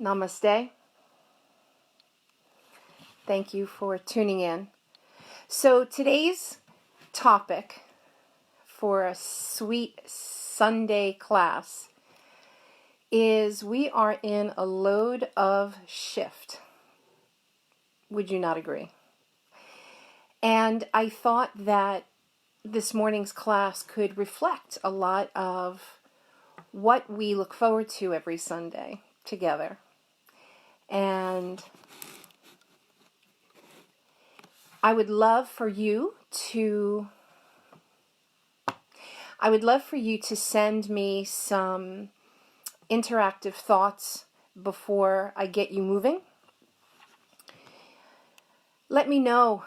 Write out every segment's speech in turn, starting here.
Namaste. Thank you for tuning in. So today's topic for a sweet Sunday class is we are in a load of shift. Would you not agree? And I thought that this morning's class could reflect a lot of what we look forward to every Sunday together. And I would love for you to send me some interactive thoughts before I get you moving. Let me know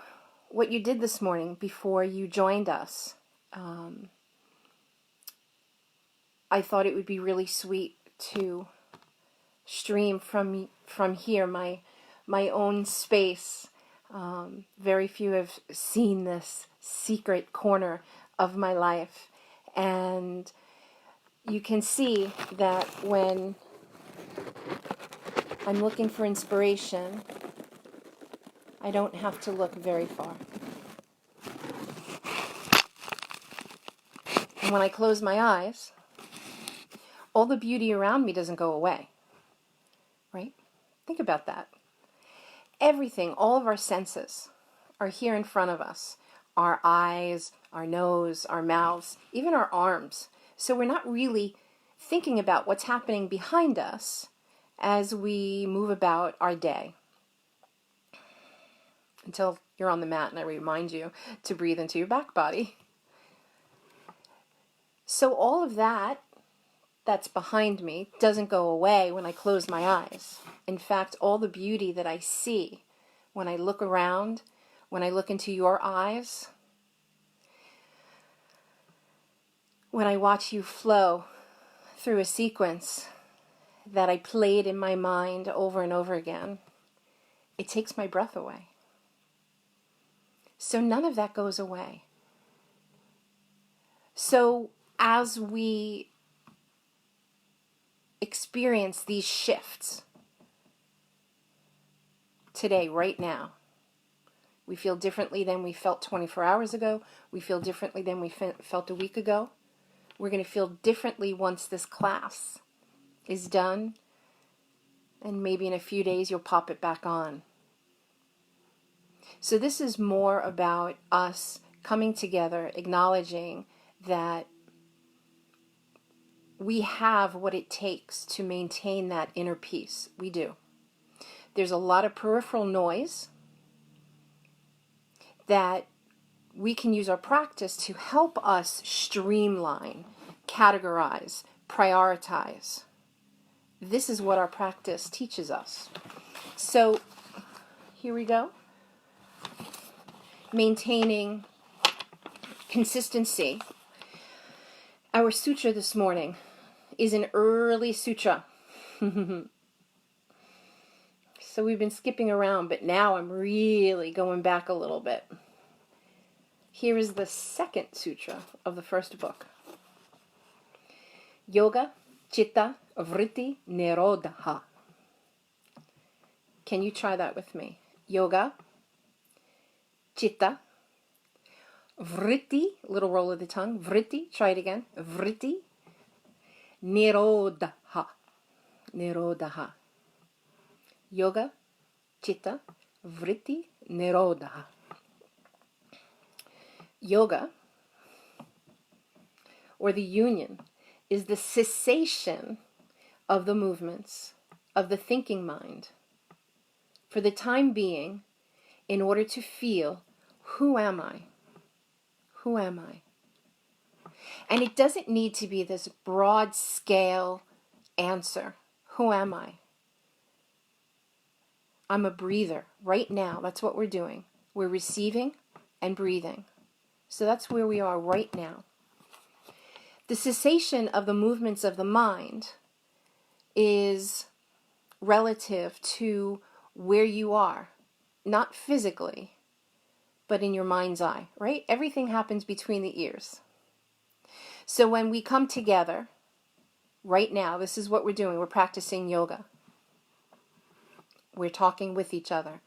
what you did this morning before you joined us. I thought it would be really sweet to stream from here, my own space. Very few have seen this secret corner of my life, and you can see that when I'm looking for inspiration, I don't have to look very far. And when I close my eyes, all the beauty around me doesn't go away, right? Think about that. Everything, all of our senses are here in front of us. Our eyes, our nose, our mouths, even our arms. So we're not really thinking about what's happening behind us as we move about our day. Until you're on the mat and I remind you to breathe into your back body. So all of that's behind me doesn't go away when I close my eyes. In fact, all the beauty that I see when I look around, when I look into your eyes, when I watch you flow through a sequence that I played in my mind over and over again, it takes my breath away. So none of that goes away. So as we experience these shifts today, right now, we feel differently than we felt 24 hours ago. We feel differently than we felt a week ago. We're going to feel differently once this class is done. And maybe in a few days you'll pop it back on. So this is more about us coming together, acknowledging that we have what it takes to maintain that inner peace. We do. There's a lot of peripheral noise that we can use our practice to help us streamline, categorize, prioritize. This is what our practice teaches us. So here we go. Maintaining consistency. Our sutra this morning is an early sutra. So we've been skipping around, but now I'm really going back a little bit. Here is the second sutra of the first book. Yoga, Chitta, Vritti, Nirodha. Can you try that with me? Yoga, Chitta, Vritti, little roll of the tongue, Vritti, try it again, Vritti, Nirodha, Nirodha. Yoga, Chitta, Vritti, Nirodha. Yoga, or the union, is the cessation of the movements of the thinking mind for the time being in order to feel, who am I? Who am I? And it doesn't need to be this broad scale answer. Who am I? I'm a breather right now. That's what we're doing. We're receiving and breathing. So that's where we are right now. The cessation of the movements of the mind is relative to where you are, not physically, but in your mind's eye, right? Everything happens between the ears. So when we come together, right now, this is what we're doing. We're practicing yoga. We're talking with each other.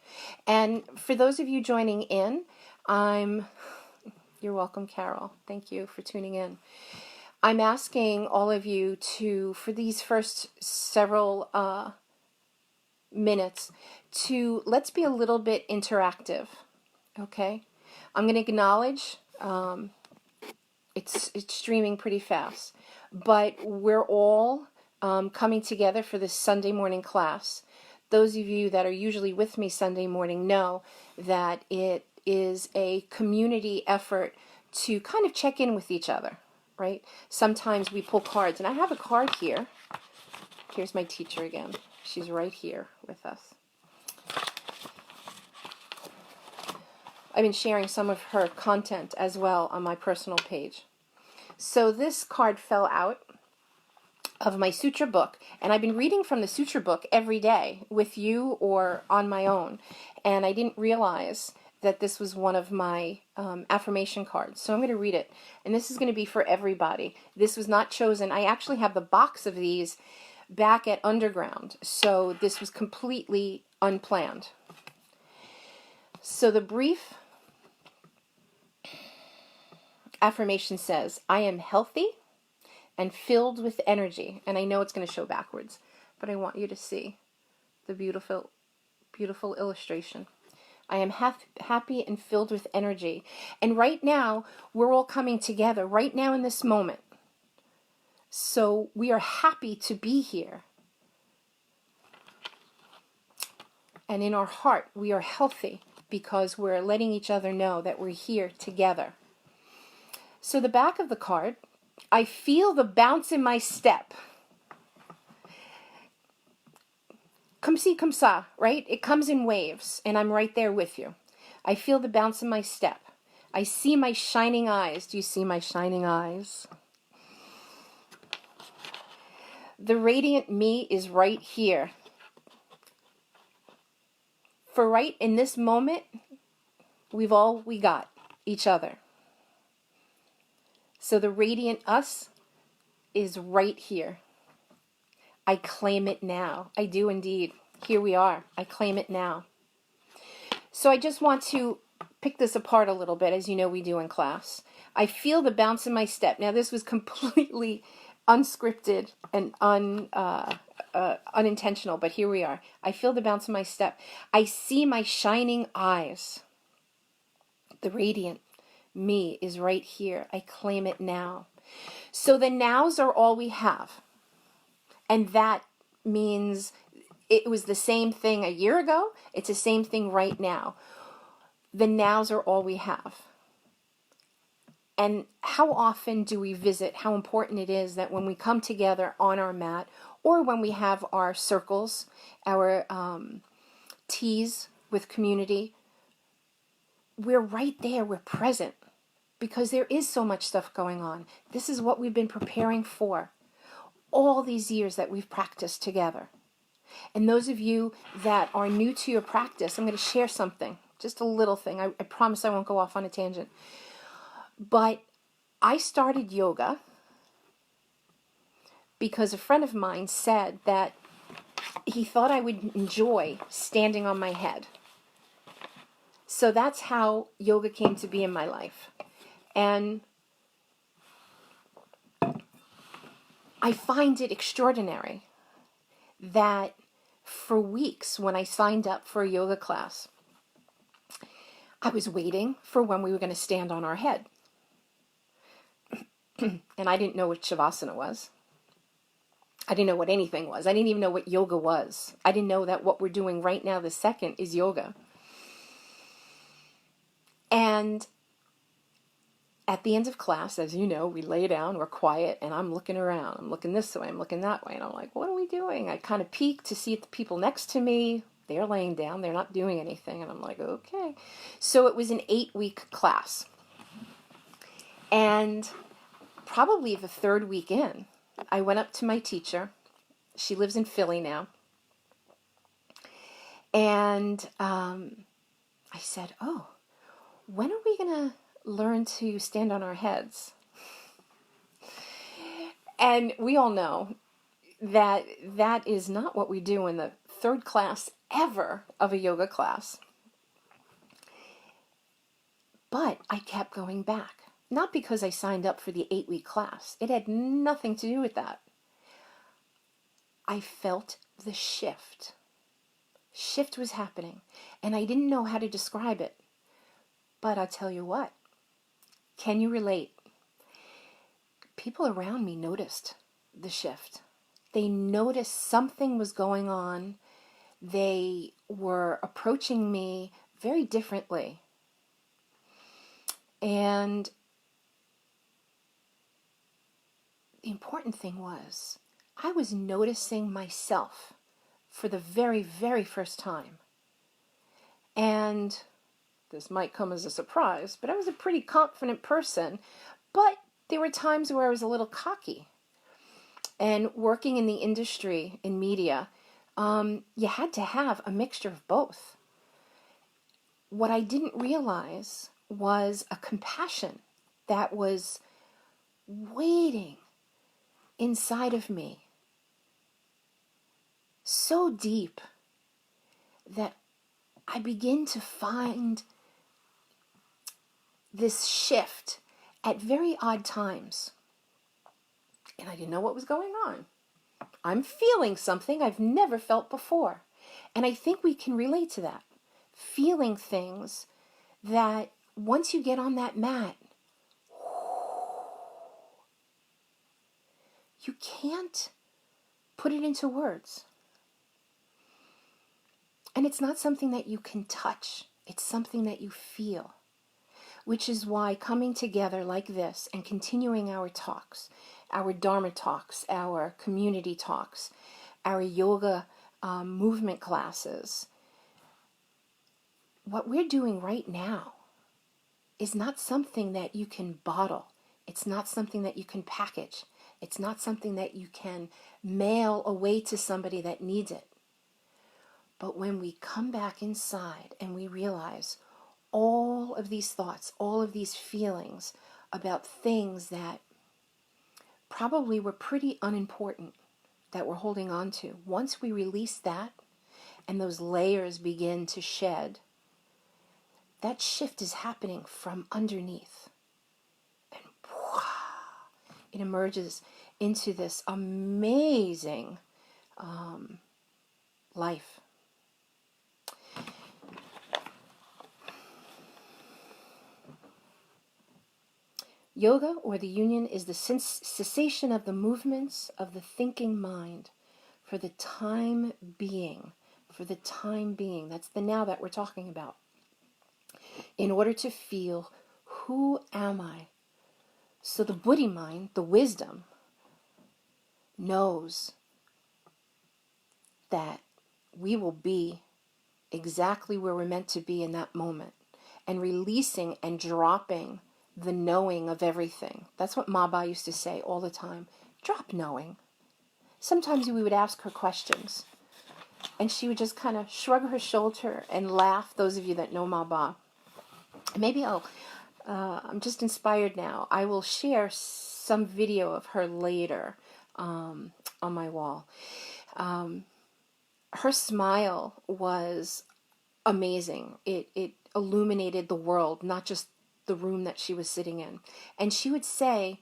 And for those of you joining in, you're welcome, Carol. Thank you for tuning in. I'm asking all of you to, for these first several minutes, let's be a little bit interactive, okay? I'm going to acknowledge it's streaming pretty fast, but we're all coming together for this Sunday morning class. Those of you that are usually with me Sunday morning know that it is a community effort to kind of check in with each other, right? Sometimes we pull cards, and I have a card here. Here's my teacher again. She's right here with us. I've been sharing some of her content as well on my personal page. So this card fell out of my sutra book, and I've been reading from the sutra book every day with you or on my own, and I didn't realize that this was one of my affirmation cards. So I'm going to read it, and this is going to be for everybody. This was not chosen. I actually have the box of these back at Underground, so this was completely unplanned. So the brief affirmation says, I am healthy and filled with energy. And I know it's going to show backwards, but I want you to see the beautiful, beautiful illustration. I am happy and filled with energy. And right now, we're all coming together right now in this moment. So we are happy to be here. And in our heart, we are healthy because we're letting each other know that we're here together. So the back of the card, I feel the bounce in my step. Comme ci, comme ça, right? It comes in waves, and I'm right there with you. I feel the bounce in my step. I see my shining eyes. Do you see my shining eyes? The radiant me is right here. For right in this moment, we got each other. So the radiant us is right here. I claim it now. I do indeed. Here we are. I claim it now. So I just want to pick this apart a little bit, as you know we do in class. I feel the bounce in my step. Now this was completely unscripted and unintentional, but here we are. I feel the bounce in my step. I see my shining eyes. The radiant me is right here. I claim it now. So the nows are all we have. And that means it was the same thing a year ago. It's the same thing right now. The nows are all we have. And how often do we visit how important it is that when we come together on our mat, or when we have our circles, our teas with community, we're right there, we're present, because there is so much stuff going on. This is what we've been preparing for all these years that we've practiced together. And those of you that are new to your practice, I'm going to share something, just a little thing. I promise I won't go off on a tangent. But I started yoga because a friend of mine said that he thought I would enjoy standing on my head. So that's how yoga came to be in my life. And I find it extraordinary that for weeks when I signed up for a yoga class, I was waiting for when we were going to stand on our head. And I didn't know what Shavasana was. I didn't know what anything was. I didn't even know what yoga was. I didn't know that what we're doing right now this second is yoga. And at the end of class, as you know, we lay down, we're quiet, and I'm looking around. I'm looking this way, I'm looking that way, and I'm like, what are we doing? I kind of peek to see the people next to me. They're laying down, they're not doing anything, and I'm like, okay. So it was an 8-week class. And probably the third week in, I went up to my teacher. She lives in Philly now. And I said, oh, when are we going to learn to stand on our heads? And we all know that that is not what we do in the third class ever of a yoga class. But I kept going back. Not because I signed up for the 8-week class. It had nothing to do with that. I felt the shift. Shift was happening. And I didn't know how to describe it. But I'll tell you what. Can you relate? People around me noticed the shift. They noticed something was going on. They were approaching me very differently. And the important thing was, I was noticing myself for the very, very first time. And this might come as a surprise, but I was a pretty confident person. But there were times where I was a little cocky. And working in the industry, in media, you had to have a mixture of both. What I didn't realize was a compassion that was waiting inside of me so deep that I begin to find this shift at very odd times. And I didn't know what was going on. I'm feeling something I've never felt before. And I think we can relate to that. Feeling things that once you get on that mat, you can't put it into words. And it's not something that you can touch. It's something that you feel. Which is why coming together like this and continuing our talks, our Dharma talks, our community talks, our yoga movement classes, what we're doing right now is not something that you can bottle. It's not something that you can package. It's not something that you can mail away to somebody that needs it. But when we come back inside and we realize all of these thoughts, all of these feelings about things that probably were pretty unimportant that we're holding on to, once we release that and those layers begin to shed, that shift is happening from underneath. And it emerges into this amazing life. Yoga, or the union, is the cessation of the movements of the thinking mind for the time being. For the time being. That's the now that we're talking about. In order to feel, who am I? So the Buddhi mind, the wisdom, knows that we will be exactly where we're meant to be in that moment. And releasing and dropping the knowing of everything. That's what Maba used to say all the time. Drop knowing. Sometimes we would ask her questions, and she would just kind of shrug her shoulder and laugh, those of you that know Maba. Maybe I'm just inspired now. I will share some video of her later on my wall. Her smile was amazing. It illuminated the world, not just the room that she was sitting in. And she would say,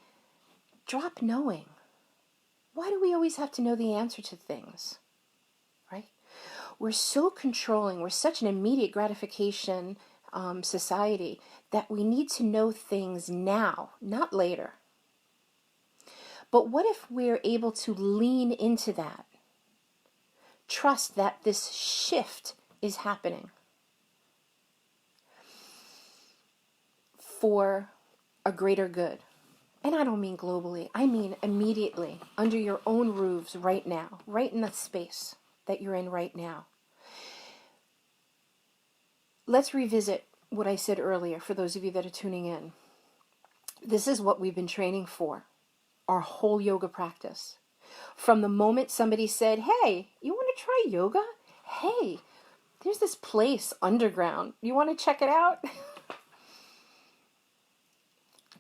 drop knowing. Why do we always have to know the answer to things? Right? We're so controlling. We're such an immediate gratification society that we need to know things now, not later. But what if we're able to lean into that? Trust that this shift is happening for a greater good. And I don't mean globally. I mean immediately, under your own roofs right now, right in the space that you're in right now. Let's revisit what I said earlier for those of you that are tuning in. This is what we've been training for, our whole yoga practice. From the moment somebody said, hey, you want to try yoga? Hey, there's this place, Underground. You want to check it out?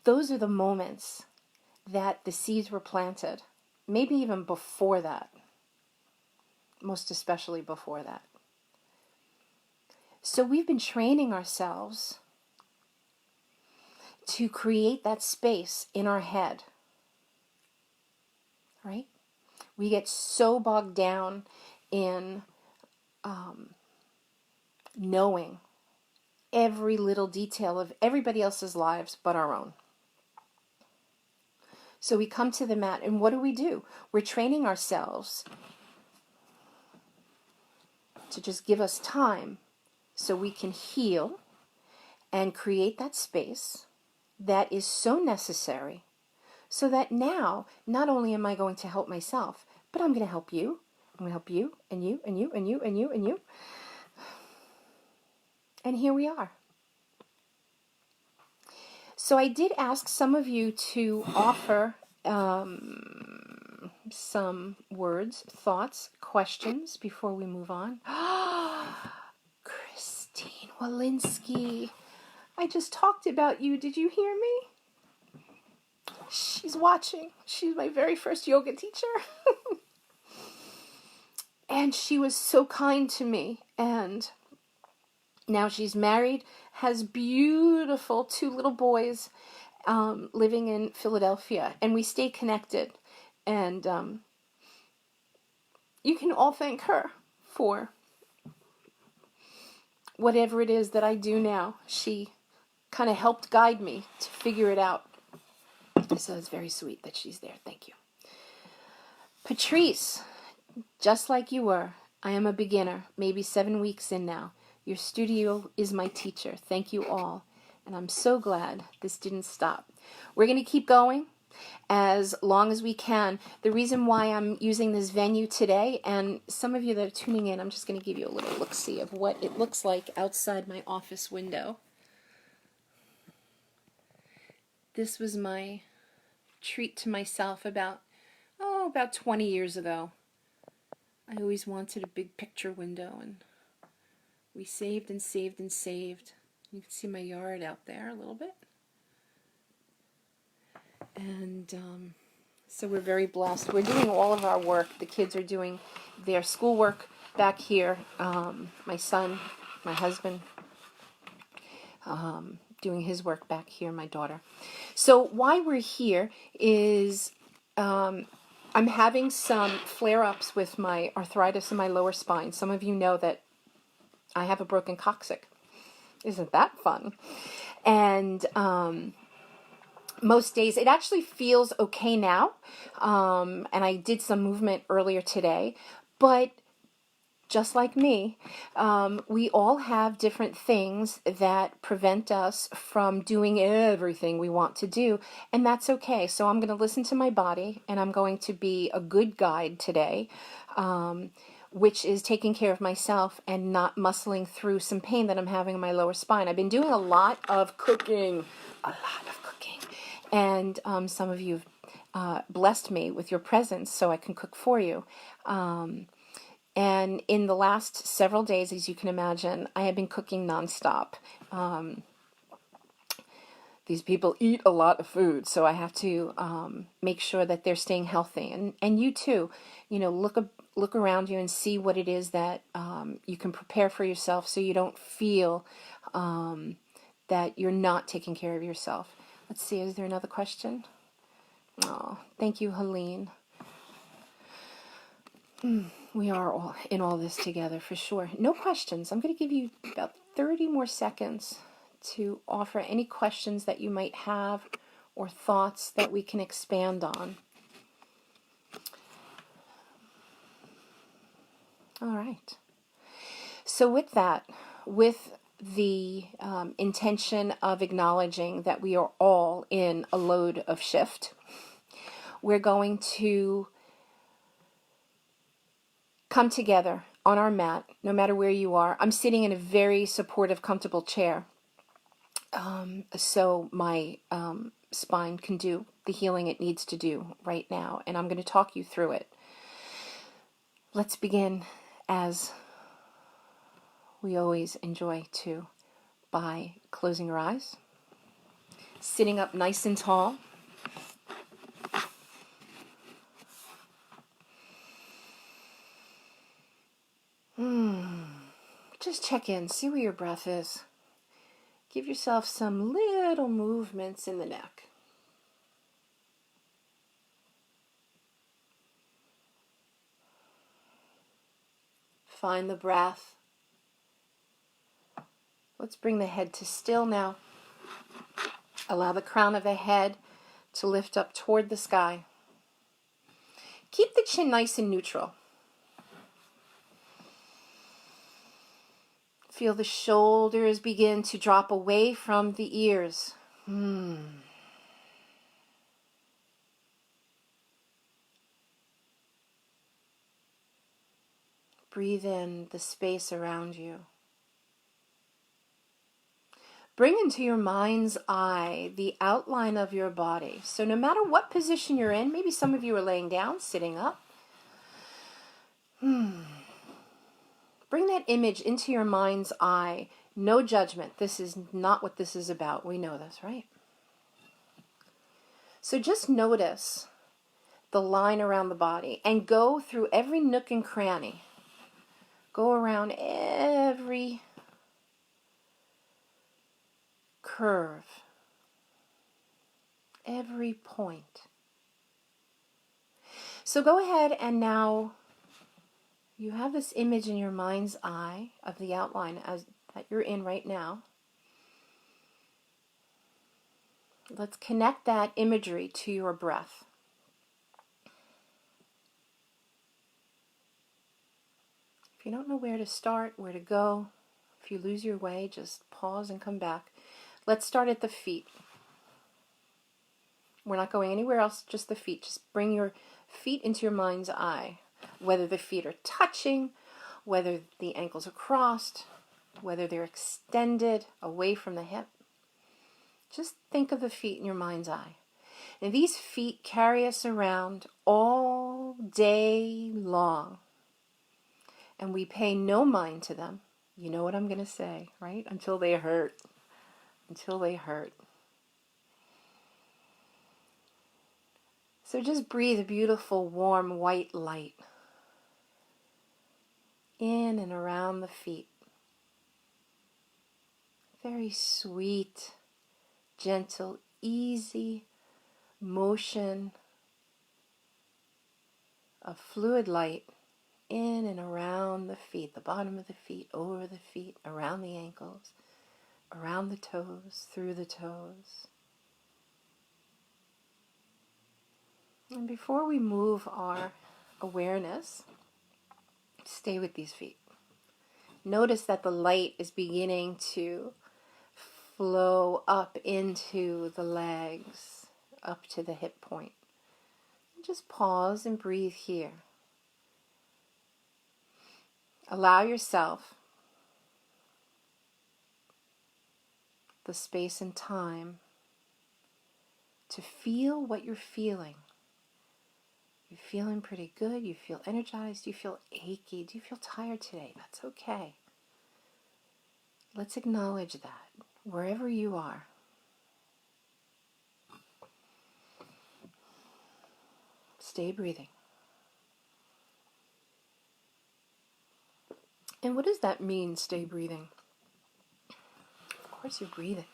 Those are the moments that the seeds were planted. Maybe even before that. most especially before that. So we've been training ourselves to create that space in our head, right? We get so bogged down in knowing every little detail of everybody else's lives but our own. So we come to the mat, and what do? We're training ourselves to just give us time so we can heal and create that space that is so necessary, so that now, not only am I going to help myself, but I'm going to help you. I'm going to help you, and you, and you, and you, and you, and you. And here we are. So I did ask some of you to offer some words, thoughts, questions before we move on. Christine Walensky, I just talked about you. Did you hear me? She's watching. She's my very first yoga teacher. And she was so kind to me. And now she's married, has beautiful 2 little boys, living in Philadelphia. And we stay connected. And you can all thank her for whatever it is that I do now. She kind of helped guide me to figure it out. So it's very sweet that she's there. Thank you. Patrice, just like you were, I am a beginner, maybe 7 weeks in now. Your studio is my teacher. Thank you all. And I'm so glad this didn't stop. We're going to keep going as long as we can. The reason why I'm using this venue today, and some of you that are tuning in, I'm just going to give you a little look-see of what it looks like outside my office window. This was my treat to myself about 20 years ago. I always wanted a big picture window, and we saved and saved and saved. You can see my yard out there a little bit. And so we're very blessed. We're doing all of our work. The kids are doing their schoolwork back here. My son, my husband, doing his work back here, my daughter. So why we're here is I'm having some flare-ups with my arthritis in my lower spine. Some of you know that I have a broken coccyx. Isn't that fun? And most days, it actually feels okay now. And I did some movement earlier today. But just like me, we all have different things that prevent us from doing everything we want to do, and that's okay. So I'm going to listen to my body, and I'm going to be a good guide today, which is taking care of myself and not muscling through some pain that I'm having in my lower spine. I've been doing a lot of cooking, and some of you have blessed me with your presence so I can cook for you. And in the last several days, as you can imagine, I have been cooking nonstop. These people eat a lot of food, so I have to make sure that they're staying healthy. And you too, look around you and see what it is that you can prepare for yourself, so you don't feel that you're not taking care of yourself. Let's see, is there another question? Oh, thank you, Helene. We are all in all this together for sure. No questions. I'm going to give you about 30 more seconds to offer any questions that you might have or thoughts that we can expand on. All right. So with that, with the intention of acknowledging that we are all in a load of shift, we're going to come together on our mat, no matter where you are. I'm sitting in a very supportive, comfortable chair, so my spine can do the healing it needs to do right now, and I'm going to talk you through it. Let's begin, as we always enjoy to, by closing your eyes, sitting up nice and tall, just check in, see where your breath is. Give yourself some little movements in the neck. Find the breath. Let's bring the head to still now. Allow the crown of the head to lift up toward the sky. Keep the chin nice and neutral. Feel the shoulders begin to drop away from the ears. Breathe in the space around you. Bring into your mind's eye the outline of your body. So no matter what position you're in, maybe some of you are laying down, sitting up. Bring that image into your mind's eye. No judgment. This is not what this is about. We know this, right? So just notice the line around the body and go through every nook and cranny. Go around every curve, every point. So go ahead and now you have this image in your mind's eye of the outline that you're in right now. Let's connect that imagery to your breath. If you don't know where to start, where to go, if you lose your way, just pause and come back. Let's start at the feet. We're not going anywhere else, just the feet. Just bring your feet into your mind's eye. Whether the feet are touching, whether the ankles are crossed, whether they're extended away from the hip. Just think of the feet in your mind's eye. And these feet carry us around all day long. And we pay no mind to them. You know what I'm going to say, right? Until they hurt. Until they hurt. So just breathe a beautiful, warm, white light in and around the feet. Very sweet, gentle, easy motion of fluid light in and around the feet, the bottom of the feet, over the feet, around the ankles, around the toes, through the toes. And before we move our awareness, stay with these feet. Notice that the light is beginning to flow up into the legs, up to the hip point. Just pause and breathe here. Allow yourself the space and time to feel what you're feeling. You're feeling pretty good. You feel energized. You feel achy. Do you feel tired today? That's okay. Let's acknowledge that wherever you are. Stay breathing. And what does that mean, stay breathing? Of course you're breathing.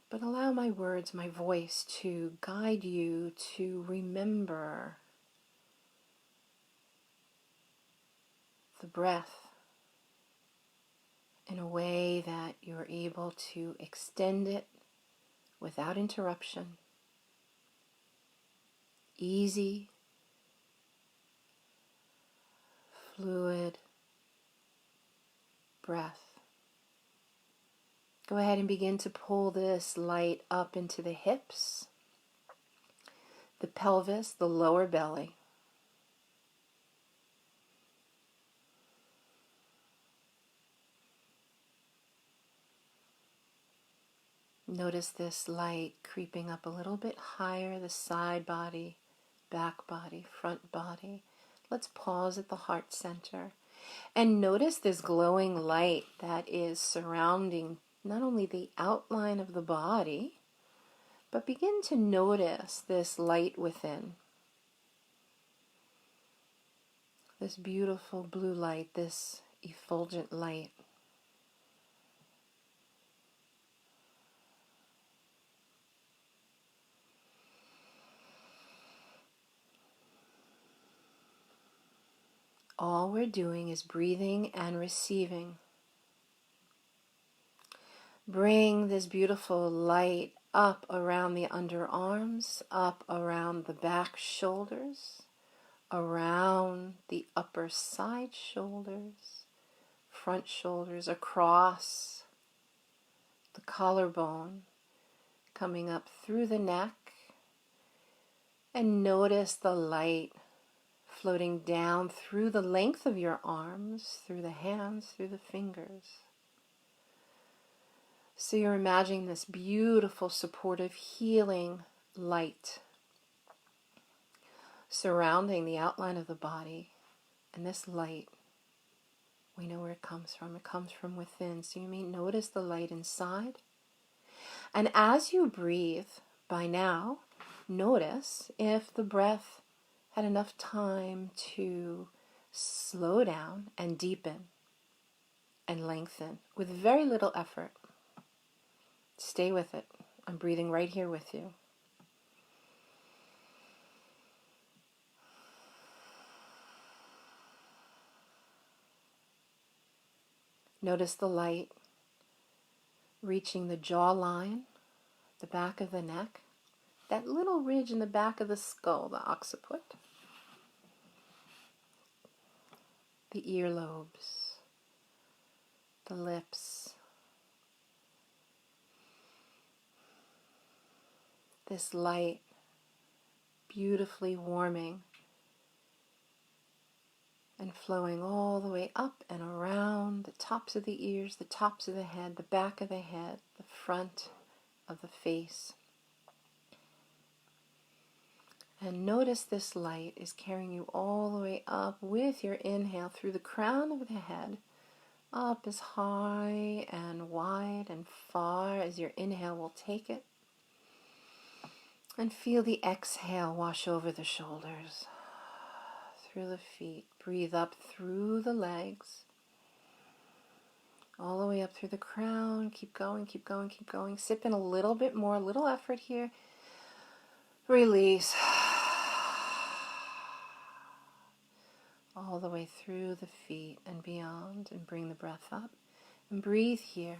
But allow my words, my voice to guide you to remember the breath in a way that you're able to extend it without interruption. Easy, fluid breath. Go ahead and begin to pull this light up into the hips, the pelvis, the lower belly. Notice this light creeping up a little bit higher, the side body, back body, front body. Let's pause at the heart center and notice this glowing light that is surrounding not only the outline of the body, but begin to notice this light within. this beautiful blue light, this effulgent light. All we're doing is breathing and receiving. Bring this beautiful light up around the underarms, up around the back shoulders, around the upper side shoulders, front shoulders, across the collarbone, coming up through the neck, and notice the light floating down through the length of your arms, through the hands, through the fingers. So you're imagining this beautiful, supportive, healing light surrounding the outline of the body. And this light, we know where it comes from. It comes from within. So you may notice the light inside. And as you breathe, by now, notice if the breath had enough time to slow down and deepen and lengthen with very little effort. Stay with it. I'm breathing right here with you. Notice the light reaching the jawline, the back of the neck, that little ridge in the back of the skull, the occiput, the earlobes, the lips. This light beautifully warming and flowing all the way up and around the tops of the ears, the tops of the head, the back of the head, the front of the face. And notice this light is carrying you all the way up with your inhale through the crown of the head, up as high and wide and far as your inhale will take it. And feel the exhale wash over the shoulders, through the feet. Breathe up through the legs, all the way up through the crown. Keep going, keep going, keep going. Sip in a little bit more, a little effort here. Release. All the way through the feet and beyond, and bring the breath up. And breathe here.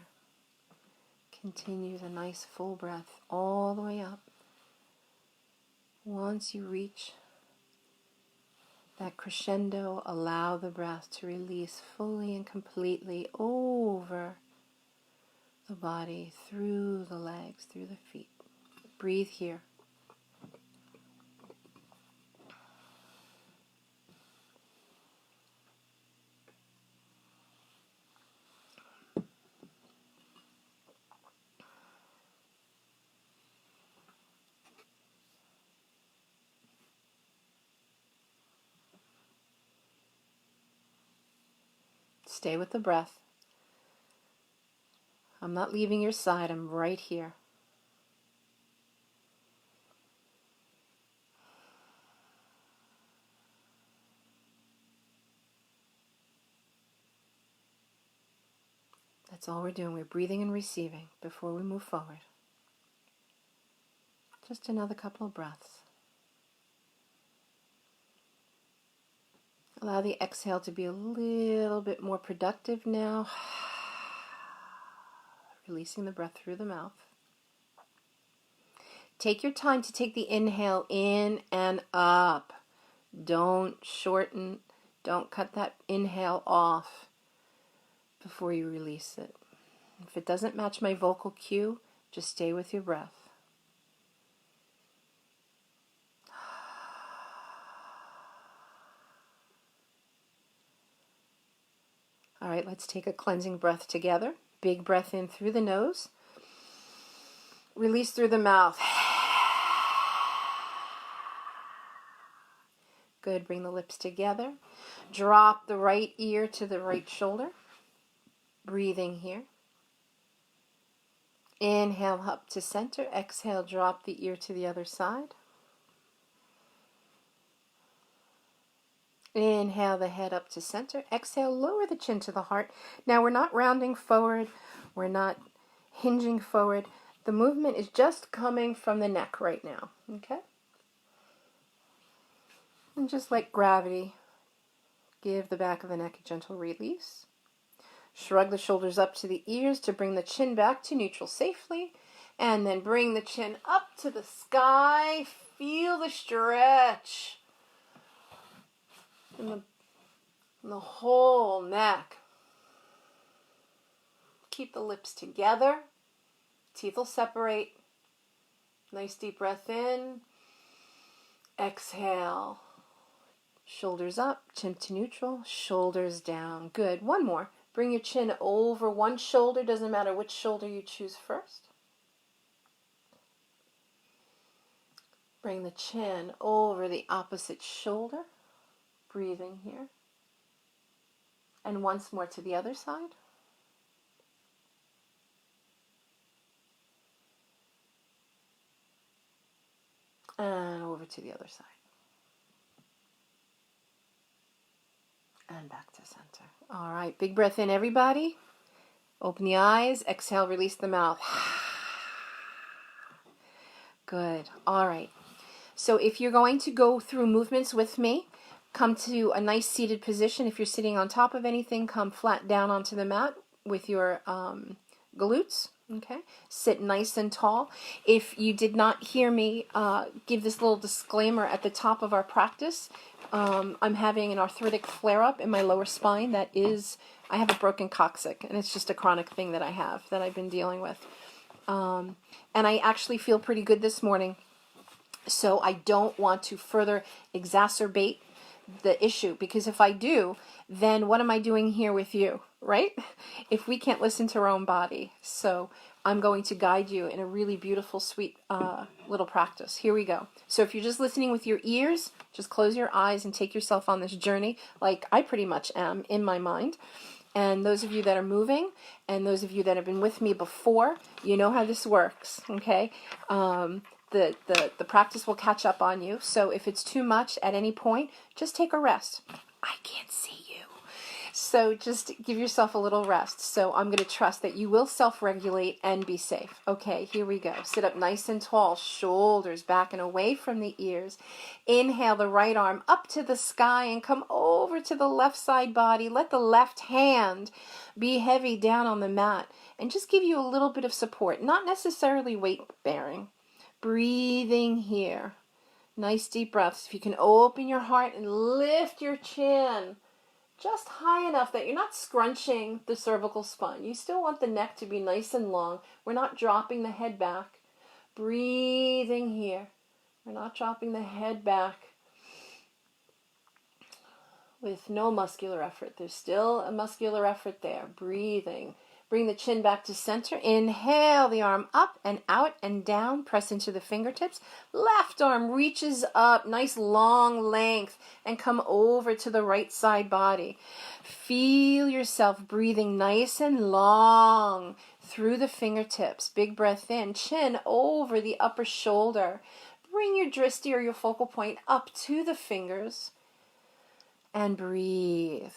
Continue the nice full breath all the way up. Once you reach that crescendo, allow the breath to release fully and completely over the body, through the legs, through the feet. Breathe here. Stay with the breath. I'm not leaving your side. I'm right here. That's all we're doing. We're breathing and receiving before we move forward. Just another couple of breaths. Allow the exhale to be a little bit more productive now. Releasing the breath through the mouth. Take your time to take the inhale in and up. Don't shorten, don't cut that inhale off before you release it. If it doesn't match my vocal cue, just stay with your breath. All right, let's take a cleansing breath together. Big breath in through the nose. Release through the mouth. Good, bring the lips together. Drop the right ear to the right shoulder. Breathing here. Inhale up to center. Exhale, drop the ear to the other side. Inhale the head up to center. Exhale, lower the chin to the heart. Now we're not rounding forward. We're not hinging forward. The movement is just coming from the neck right now. Okay? And just like gravity, give the back of the neck a gentle release. Shrug the shoulders up to the ears to bring the chin back to neutral safely. And then bring the chin up to the sky. Feel the stretch in the whole neck. Keep the lips together. Teeth will separate. Nice deep breath in. Exhale. Shoulders up, chin to neutral, shoulders down. Good. One more. Bring your chin over one shoulder. Doesn't matter which shoulder you choose first. Bring the chin over the opposite shoulder. Breathing here. And once more to the other side. And over to the other side. And back to center. All right, big breath in, everybody. Open the eyes. Exhale, release the mouth. Good. All right. So if you're going to go through movements with me, come to a nice seated position. If you're sitting on top of anything, come flat down onto the mat with your glutes. Okay, sit nice and tall. If you did not hear me give this little disclaimer at the top of our practice, I'm having an arthritic flare-up in my lower spine. I have a broken coccyx, and it's just a chronic thing that I have, that I've been dealing with. And I actually feel pretty good this morning, so I don't want to further exacerbate the issue, because if I do, then what am I doing here with you, right? If we can't listen to our own body. So I'm going to guide you in a really beautiful, sweet little practice. Here we go. So if you're just listening with your ears, just close your eyes and take yourself on this journey, like I pretty much am in my mind. And those of you that are moving, and those of you that have been with me before, you know how this works, okay? The practice will catch up on you. So if it's too much at any point, just take a rest. I can't see you. So just give yourself a little rest. So I'm going to trust that you will self-regulate and be safe. Okay, here we go. Sit up nice and tall, shoulders back and away from the ears. Inhale the right arm up to the sky and come over to the left side body. Let the left hand be heavy down on the mat and just give you a little bit of support, not necessarily weight bearing. Breathing here. Nice deep breaths. If you can open your heart and lift your chin just high enough that you're not scrunching the cervical spine. You still want the neck to be nice and long. We're not dropping the head back. Breathing here. We're not dropping the head back with no muscular effort. There's still a muscular effort there. Breathing. Bring the chin back to center. Inhale the arm up and out and down. Press into the fingertips. Left arm reaches up. Nice long length. And come over to the right side body. Feel yourself breathing nice and long through the fingertips. Big breath in. Chin over the upper shoulder. Bring your drishti or your focal point up to the fingers. And breathe.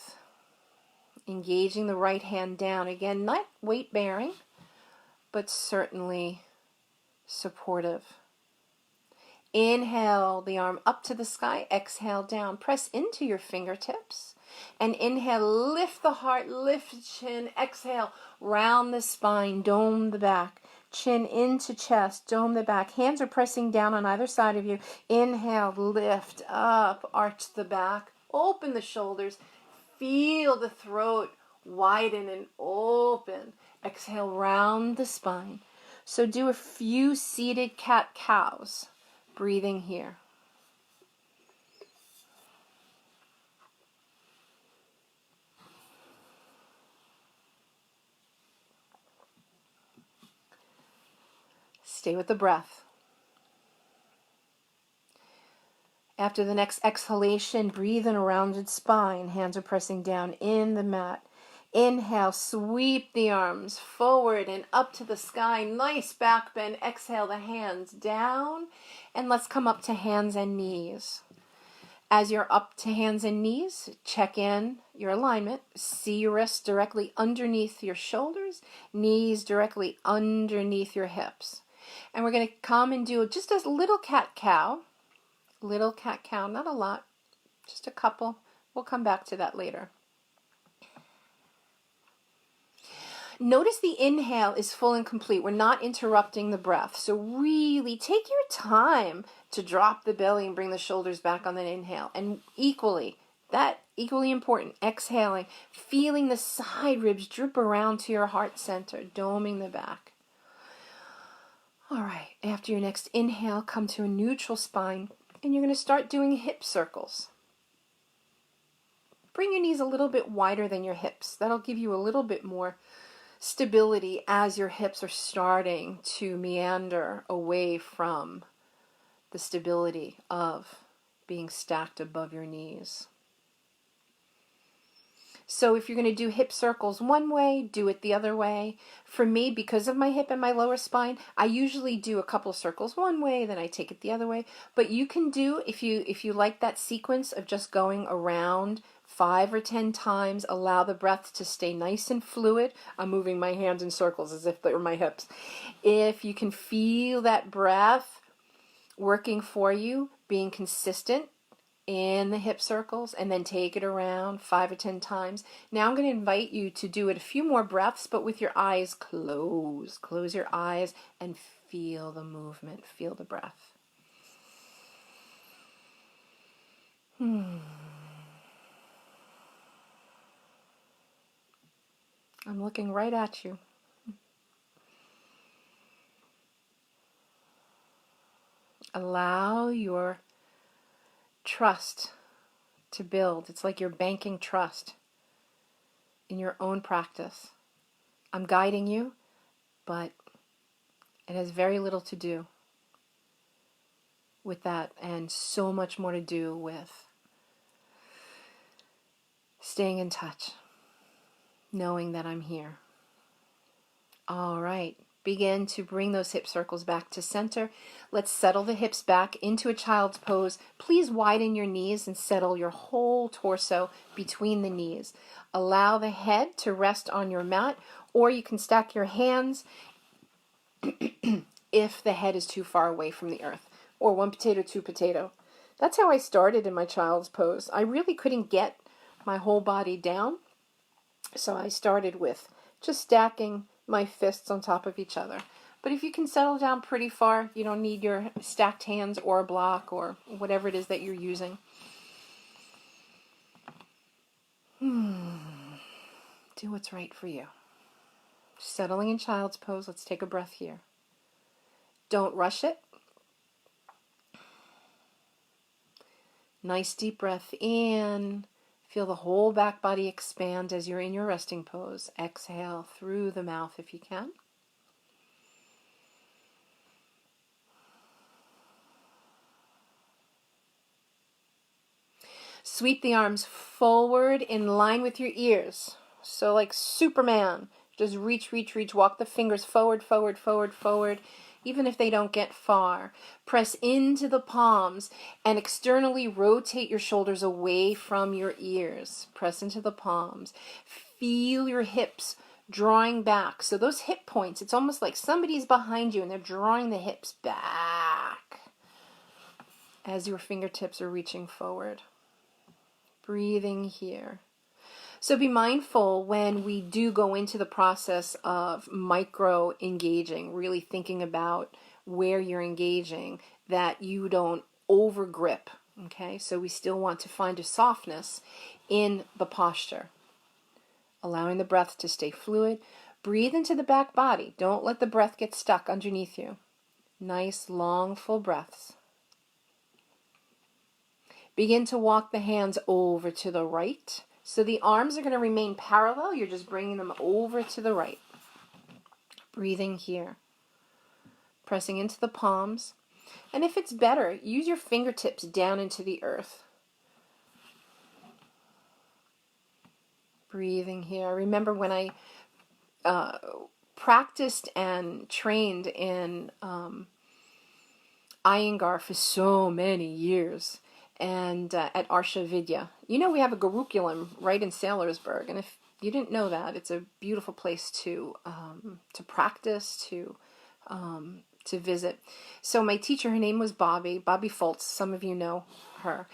Engaging the right hand down. Again, not weight bearing, but certainly supportive. Inhale the arm up to the sky. Exhale down. Press into your fingertips. And inhale, lift the heart, lift the chin. Exhale, round the spine, dome the back. Chin into chest, dome the back. Hands are pressing down on either side of you. Inhale, lift up, arch the back. Open the shoulders. Feel the throat widen and open. Exhale, round the spine. So do a few seated cat-cows. Breathing here. Stay with the breath. After the next exhalation, breathe in a rounded spine. Hands are pressing down in the mat. Inhale, sweep the arms forward and up to the sky. Nice back bend. Exhale the hands down. And let's come up to hands and knees. As you're up to hands and knees, check in your alignment. See your wrists directly underneath your shoulders, knees directly underneath your hips. And we're going to come and do just a little cat-cow. Little cat-cow, not a lot, just a couple. We'll come back to that later. Notice the inhale is full and complete. We're not interrupting the breath. So really take your time to drop the belly and bring the shoulders back on that inhale. And equally important, exhaling, feeling the side ribs drip around to your heart center, doming the back. All right, after your next inhale, come to a neutral spine, and you're going to start doing hip circles. Bring your knees a little bit wider than your hips. That'll give you a little bit more stability as your hips are starting to meander away from the stability of being stacked above your knees. So if you're going to do hip circles one way, do it the other way. For me, because of my hip and my lower spine, I usually do a couple of circles one way, then I take it the other way. But you can do, if you like that sequence of just going around 5 or 10 times, allow the breath to stay nice and fluid. I'm moving my hands in circles as if they were my hips. If you can feel that breath working for you, being consistent in the hip circles, and then take it around 5 or 10 times. Now I'm going to invite you to do it a few more breaths, but with your eyes closed. Close your eyes and feel the movement, feel the breath. I'm looking right at you. Allow your trust to build. It's like you're banking trust in your own practice. I'm guiding you, but it has very little to do with that and so much more to do with staying in touch, knowing that I'm here. All right. Begin to bring those hip circles back to center. Let's settle the hips back into a child's pose. Please widen your knees and settle your whole torso between the knees. Allow the head to rest on your mat, or you can stack your hands if the head is too far away from the earth, or one potato, two potato. That's how I started in my child's pose. I really couldn't get my whole body down, so I started with just stacking my fists on top of each other. But if you can settle down pretty far, you don't need your stacked hands or a block or whatever it is that you're using. Do what's right for you. Settling in child's pose. Let's take a breath here. Don't rush it. Nice deep breath in. Feel the whole back body expand as you're in your resting pose. Exhale through the mouth if you can. Sweep the arms forward in line with your ears. So like Superman, just reach, reach, reach. Walk the fingers forward, forward, forward, forward. Even if they don't get far. Press into the palms and externally rotate your shoulders away from your ears. Press into the palms. Feel your hips drawing back. So those hip points, it's almost like somebody's behind you and they're drawing the hips back as your fingertips are reaching forward. Breathing here. So be mindful when we do go into the process of micro engaging, really thinking about where you're engaging, that you don't over grip. Okay, so we still want to find a softness in the posture, allowing the breath to stay fluid. Breathe into the back body. Don't let the breath get stuck underneath you. Nice, long, full breaths. Begin to walk the hands over to the right. So the arms are going to remain parallel. You're just bringing them over to the right. Breathing here. Pressing into the palms. And if it's better, use your fingertips down into the earth. Breathing here. I remember when I practiced and trained in Iyengar for so many years. and at Arsha Vidya. You know, we have a Gurukulam right in Saylorsburg, and if you didn't know that, it's a beautiful place to practice, to visit. So my teacher, her name was Bobby Foltz. Some of you know her.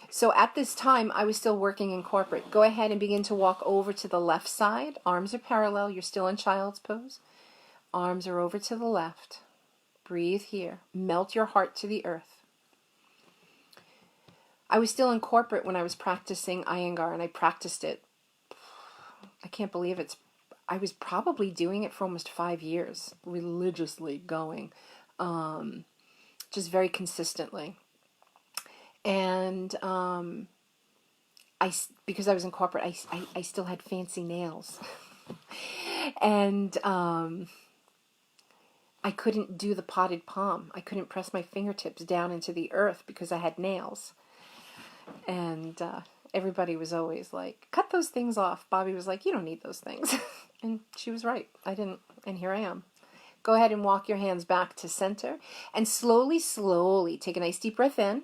So at this time, I was still working in corporate. Go ahead and begin to walk over to the left side. Arms are parallel. You're still in child's pose. Arms are over to the left. Breathe here. Melt your heart to the earth. I was still in corporate when I was practicing Iyengar, and I practiced it. I can't believe I was probably doing it for almost 5 years, religiously going, just very consistently. And because I was in corporate, I still had fancy nails. And I couldn't do the potted palm. I couldn't press my fingertips down into the earth because I had nails. And everybody was always like, cut those things off. Bobby was like, you don't need those things. And she was right. I didn't. And here I am. Go ahead and walk your hands back to center. And slowly, slowly take a nice deep breath in.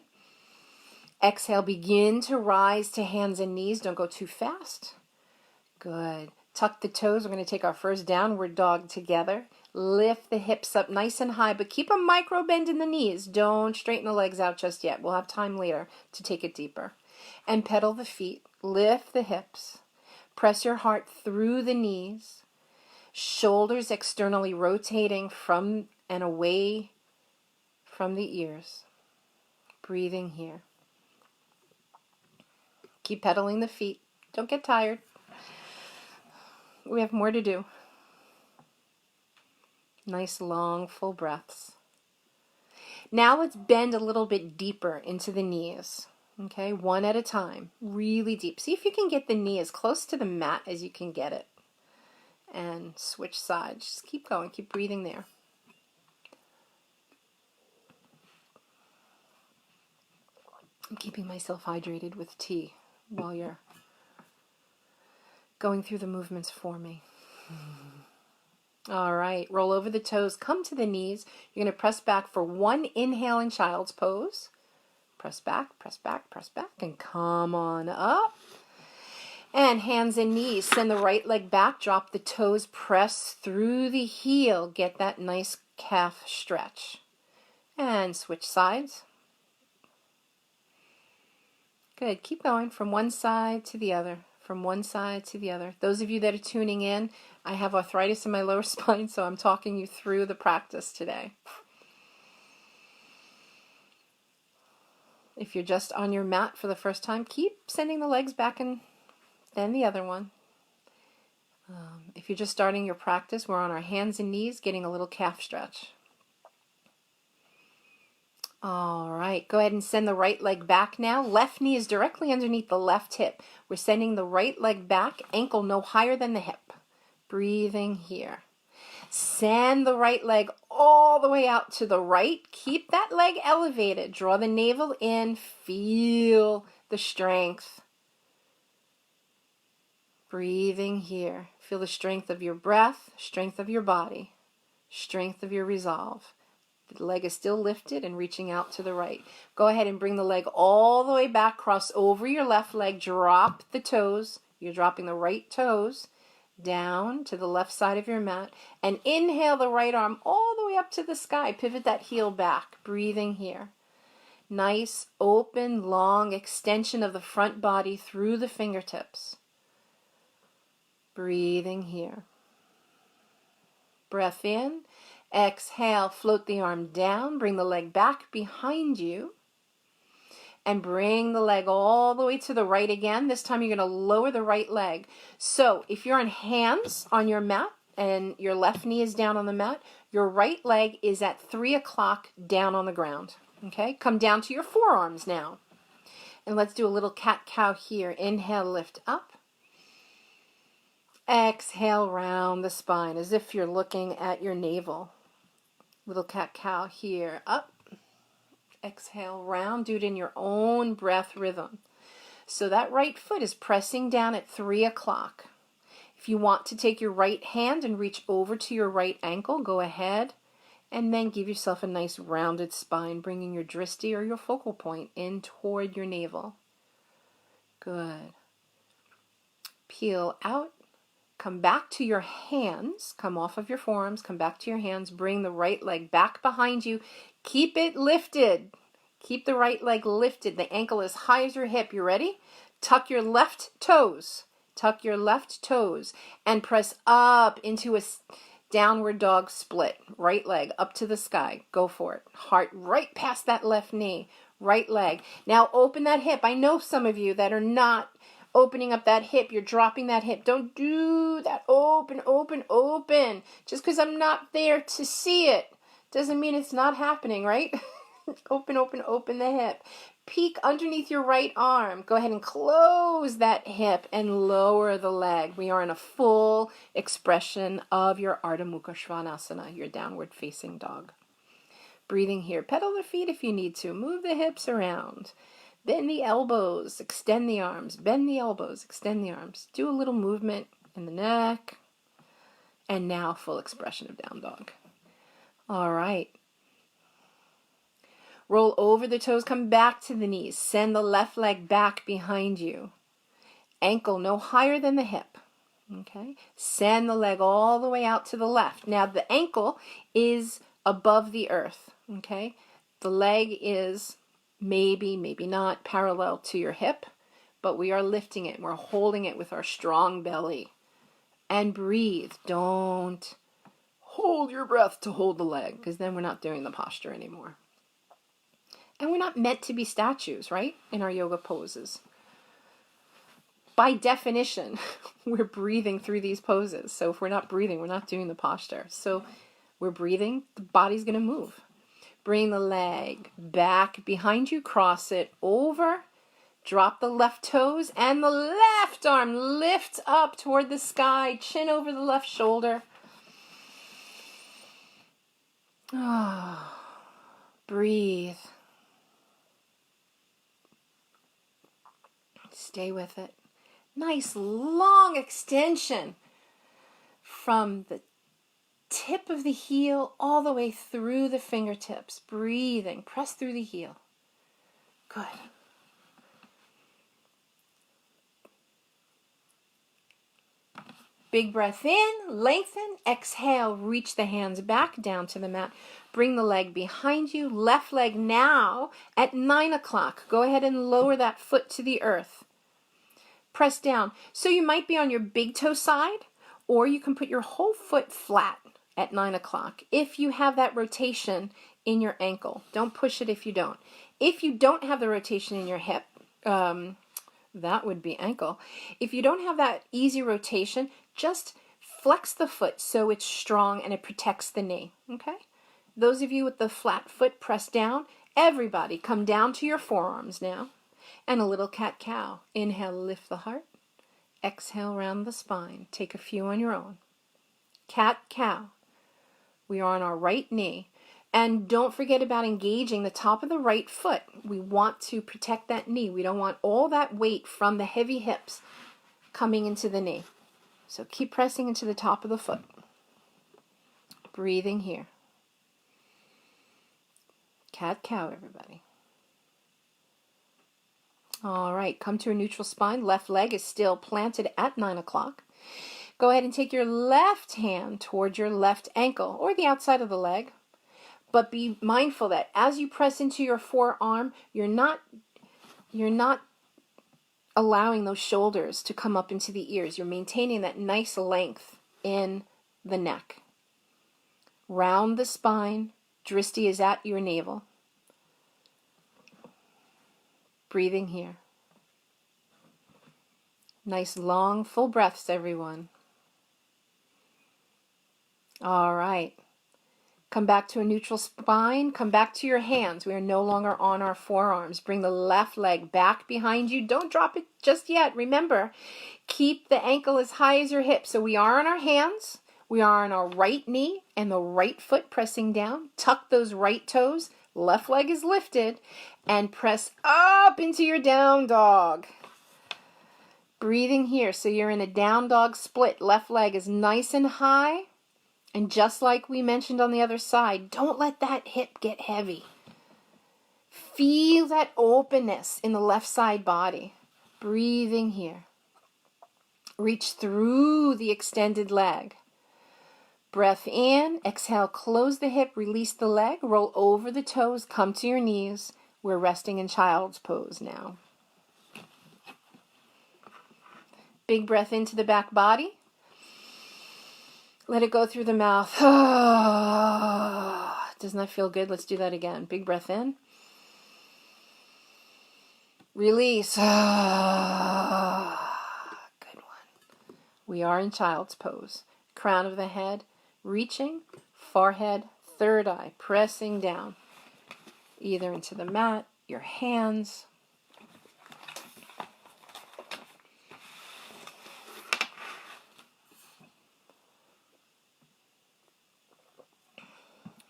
Exhale, begin to rise to hands and knees. Don't go too fast. Good. Tuck the toes. We're going to take our first downward dog together. Lift the hips up nice and high, but keep a micro bend in the knees. Don't straighten the legs out just yet. We'll have time later to take it deeper. And pedal the feet. Lift the hips. Press your heart through the knees. Shoulders externally rotating from and away from the ears. Breathing here. Keep pedaling the feet. Don't get tired. We have more to do. Nice, long, full breaths. Now let's bend a little bit deeper into the knees. Okay, one at a time. Really deep. See if you can get the knee as close to the mat as you can get it. And switch sides. Just keep going. Keep breathing there. I'm keeping myself hydrated with tea while you're going through the movements for me. All right, roll over the toes, come to the knees. You're going to press back for one inhale in child's pose. Press back, press back, press back, and come on up. And hands and knees, send the right leg back, drop the toes, press through the heel. Get that nice calf stretch. And switch sides. Good, keep going from one side to the other. From one side to the other. Those of you that are tuning in, I have arthritis in my lower spine, so I'm talking you through the practice today. If you're just on your mat for the first time, keep sending the legs back and then the other one. If you're just starting your practice, we're on our hands and knees, getting a little calf stretch. All right, go ahead and send the right leg back now. Left knee is directly underneath the left hip. We're sending the right leg back, ankle no higher than the hip. Breathing here. Send the right leg all the way out to the right. Keep that leg elevated. Draw the navel in. Feel the strength. Breathing here. Feel the strength of your breath, strength of your body, strength of your resolve. The leg is still lifted and reaching out to the right. Go ahead and bring the leg all the way back. Cross over your left leg. Drop the toes. You're dropping the right toes down to the left side of your mat. And inhale the right arm all the way up to the sky. Pivot that heel back. Breathing here. Nice, open, long extension of the front body through the fingertips. Breathing here. Breath in. Exhale, float the arm down, bring the leg back behind you, and bring the leg all the way to the right again. This time you're going to lower the right leg. So if you're on hands on your mat and your left knee is down on the mat, your right leg is at 3 o'clock down on the ground. Okay, come down to your forearms now. And let's do a little cat-cow here. Inhale, lift up. Exhale, round the spine as if you're looking at your navel. Little cat-cow here, up. Exhale, round. Do it in your own breath rhythm. So that right foot is pressing down at 3 o'clock. If you want to take your right hand and reach over to your right ankle, go ahead And then give yourself a nice rounded spine, bringing your drishti or your focal point in toward your navel. Good. Peel out. Come back to your hands. Come off of your forearms. Come back to your hands. Bring the right leg back behind you. Keep it lifted. Keep the right leg lifted. The ankle as high as your hip. You ready? Tuck your left toes. Tuck your left toes and press up into a downward dog split. Right leg up to the sky. Go for it. Heart right past that left knee. Right leg. Now open that hip. I know some of you that are not opening up that hip. You're dropping that hip. Don't do that. Open, open, open. Just because I'm not there to see it doesn't mean it's not happening, right? Open, open, open the hip. Peek underneath your right arm. Go ahead and close that hip and lower the leg. We are in a full expression of your Ardha Mukha Svanasana, your downward facing dog. Breathing here. Pedal the feet if you need to. Move the hips around. Bend the elbows. Extend the arms. Bend the elbows. Extend the arms. Do a little movement in the neck. And now full expression of down dog. All right. Roll over the toes, come back to the knees. Send the left leg back behind you. Ankle no higher than the hip. Okay? Send the leg all the way out to the left. Now the ankle is above the earth. Okay? The leg is maybe not parallel to your hip, but we are lifting it. We're holding it with our strong belly. And breathe. Don't hold your breath to hold the leg, because then we're not doing the posture anymore. And we're not meant to be statues, right? In our yoga poses. By definition, we're breathing through these poses. So if we're not breathing, we're not doing the posture. So we're breathing, the body's going to move. Bring the leg back behind you, cross it over, drop the left toes, and the left arm lift up toward the sky, chin over the left shoulder. Breathe. Stay with it. Nice long extension from the tip of the heel all the way through the fingertips. Breathing. Press through the heel. Good. Big breath in, lengthen, exhale, reach the hands back down to the mat. Bring the leg behind you, left leg now at 9 o'clock. Go ahead and lower that foot to the earth. Press down. So you might be on your big toe side, or you can put your whole foot flat at 9 o'clock if you have that rotation in your ankle. Don't push it if you don't. If you don't have the rotation in your hip, that would be ankle. If you don't have that easy rotation, just flex the foot so it's strong and it protects the knee. Okay? Those of you with the flat foot, press down. Everybody, come down to your forearms now. And a little cat-cow. Inhale, lift the heart. Exhale, round the spine. Take a few on your own. Cat-cow. We are on our right knee. And don't forget about engaging the top of the right foot. We want to protect that knee. We don't want all that weight from the heavy hips coming into the knee. So keep pressing into the top of the foot. Breathing here. Cat-cow, everybody. All right, come to a neutral spine. Left leg is still planted at 9 o'clock. Go ahead and take your left hand towards your left ankle or the outside of the leg. But be mindful that as you press into your forearm, you're not allowing those shoulders to come up into the ears. You're maintaining that nice length in the neck. Round the spine. Drishti is at your navel. Breathing here. Nice long full breaths, everyone. All right. Come back to a neutral spine. Come back to your hands. We are no longer on our forearms. Bring the left leg back behind you. Don't drop it just yet. Remember, keep the ankle as high as your hip. So we are on our hands. We are on our right knee and the right foot pressing down. Tuck those right toes. Left leg is lifted. And press up into your down dog. Breathing here. So you're in a down dog split. Left leg is nice and high. And just like we mentioned on the other side, don't let that hip get heavy. Feel that openness in the left side body. Breathing here. Reach through the extended leg. Breath in, exhale, close the hip, release the leg, roll over the toes, come to your knees. We're resting in child's pose now. Big breath into the back body. Let it go through the mouth. Doesn't that feel good? Let's do that again. Big breath in. Release. Good one. We are in child's pose. Crown of the head, reaching, forehead, third eye, pressing down, either into the mat, your hands.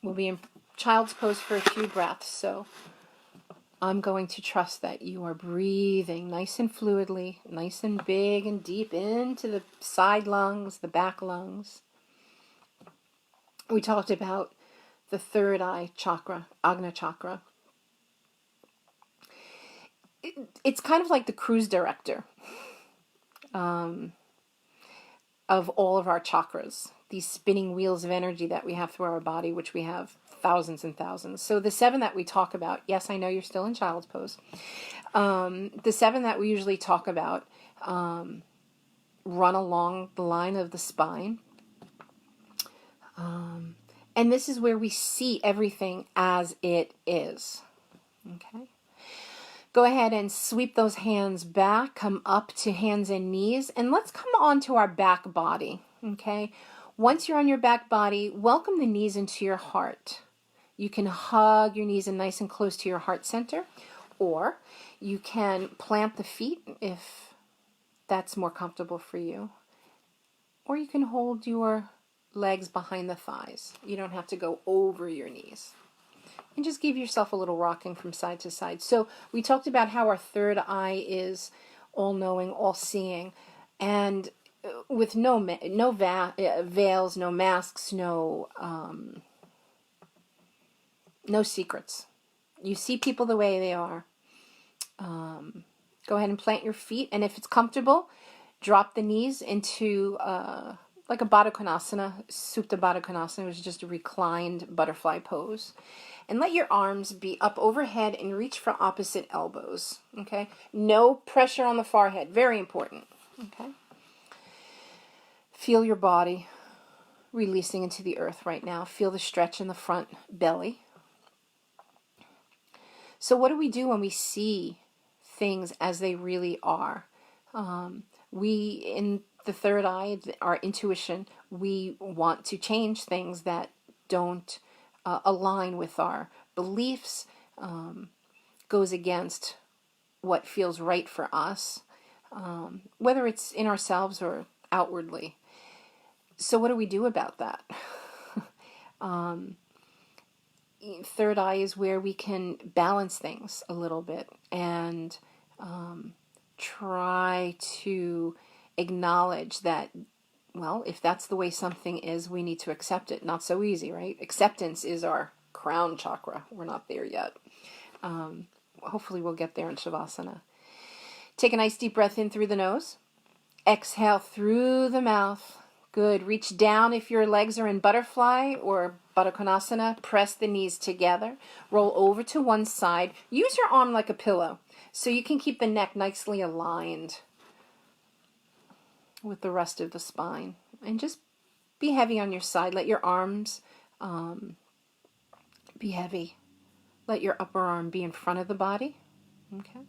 We'll be in child's pose for a few breaths, so I'm going to trust that you are breathing nice and fluidly, nice and big and deep into the side lungs, the back lungs. We talked about the third eye chakra, Agna chakra. It's kind of like the cruise director of all of our chakras, these spinning wheels of energy that we have through our body, which we have thousands and thousands. So the 7 that we talk about, yes, I know you're still in child's pose. The 7 that we usually talk about run along the line of the spine. And this is where we see everything as it is. Okay. Go ahead and sweep those hands back, come up to hands and knees, and let's come on to our back body. Okay. Once you're on your back body, welcome the knees into your heart. You can hug your knees in nice and close to your heart center, or you can plant the feet if that's more comfortable for you, or you can hold your legs behind the thighs. You don't have to go over your knees. And just give yourself a little rocking from side to side. So we talked about how our third eye is all-knowing, all-seeing, and with no veils, no masks, no secrets. You see people the way they are. Go ahead and plant your feet, and if it's comfortable, drop the knees into like a Baddha Konasana, Supta Baddha Konasana, which is just a reclined butterfly pose. And let your arms be up overhead and reach for opposite elbows. Okay? No pressure on the forehead. Very important. Okay? Feel your body releasing into the earth right now. Feel the stretch in the front belly. So what do we do when we see things as they really are? We, in the third eye, our intuition, we want to change things that don't align with our beliefs, goes against what feels right for us, whether it's in ourselves or outwardly. So what do we do about that? Third eye is where we can balance things a little bit and try to acknowledge that, well, if that's the way something is, we need to accept it. Not so easy, right? Acceptance is our crown chakra. We're not there yet. Hopefully we'll get there in Shavasana. Take a nice deep breath in through the nose. Exhale through the mouth. Good. Reach down if your legs are in butterfly or Baddha Konasana. Press the knees together. Roll over to one side. Use your arm like a pillow so you can keep the neck nicely aligned with the rest of the spine. And just be heavy on your side. Let your arms be heavy. Let your upper arm be in front of the body. Okay.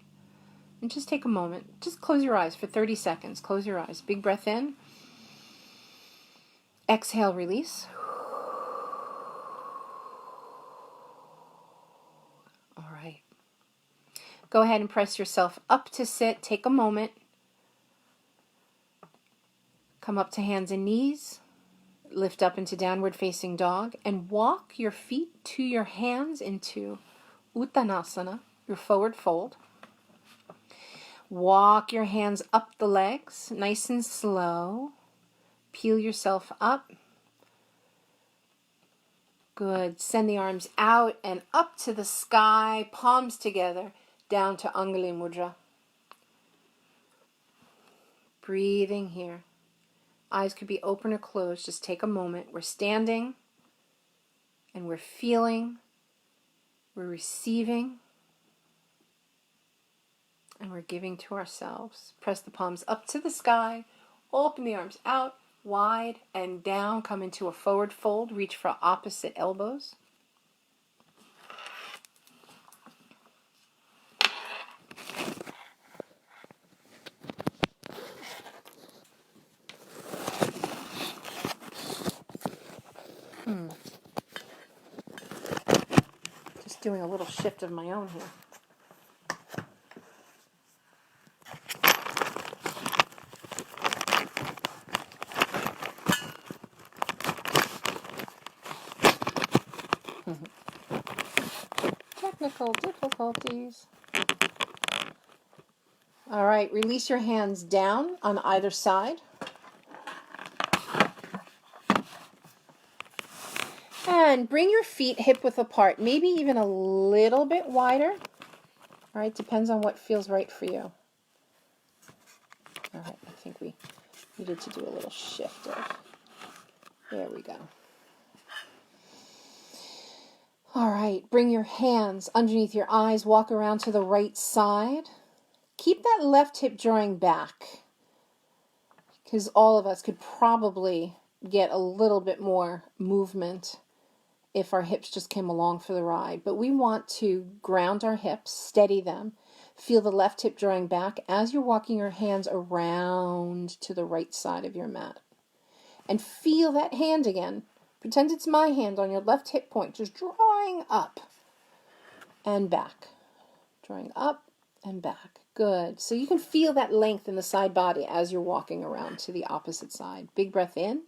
And just take a moment. Just close your eyes for 30 seconds. Close your eyes. Big breath in. Exhale, release. All right. Go ahead and press yourself up to sit. Take a moment. Come up to hands and knees. Lift up into downward facing dog and walk your feet to your hands into Uttanasana, your forward fold. Walk your hands up the legs, nice and slow. Peel yourself up. Good. Send the arms out and up to the sky, palms together, down to Anguli Mudra. Breathing here. Eyes could be open or closed. Just take a moment. We're standing and we're feeling, we're receiving, and we're giving to ourselves. Press the palms up to the sky, open the arms out, wide and down. Come into a forward fold. Reach for opposite elbows. Just doing a little shift of my own here. Technical difficulties. All right, release your hands down on either side. And bring your feet hip width apart, maybe even a little bit wider. All right, depends on what feels right for you. All right, I think we needed to do a little shift of. There we go. All right, bring your hands underneath your eyes, walk around to the right side. Keep that left hip drawing back, because all of us could probably get a little bit more movement if our hips just came along for the ride. But we want to ground our hips, steady them. Feel the left hip drawing back as you're walking your hands around to the right side of your mat. And feel that hand again. Pretend it's my hand on your left hip point, just drawing up and back. Drawing up and back. Good. So you can feel that length in the side body as you're walking around to the opposite side. Big breath in.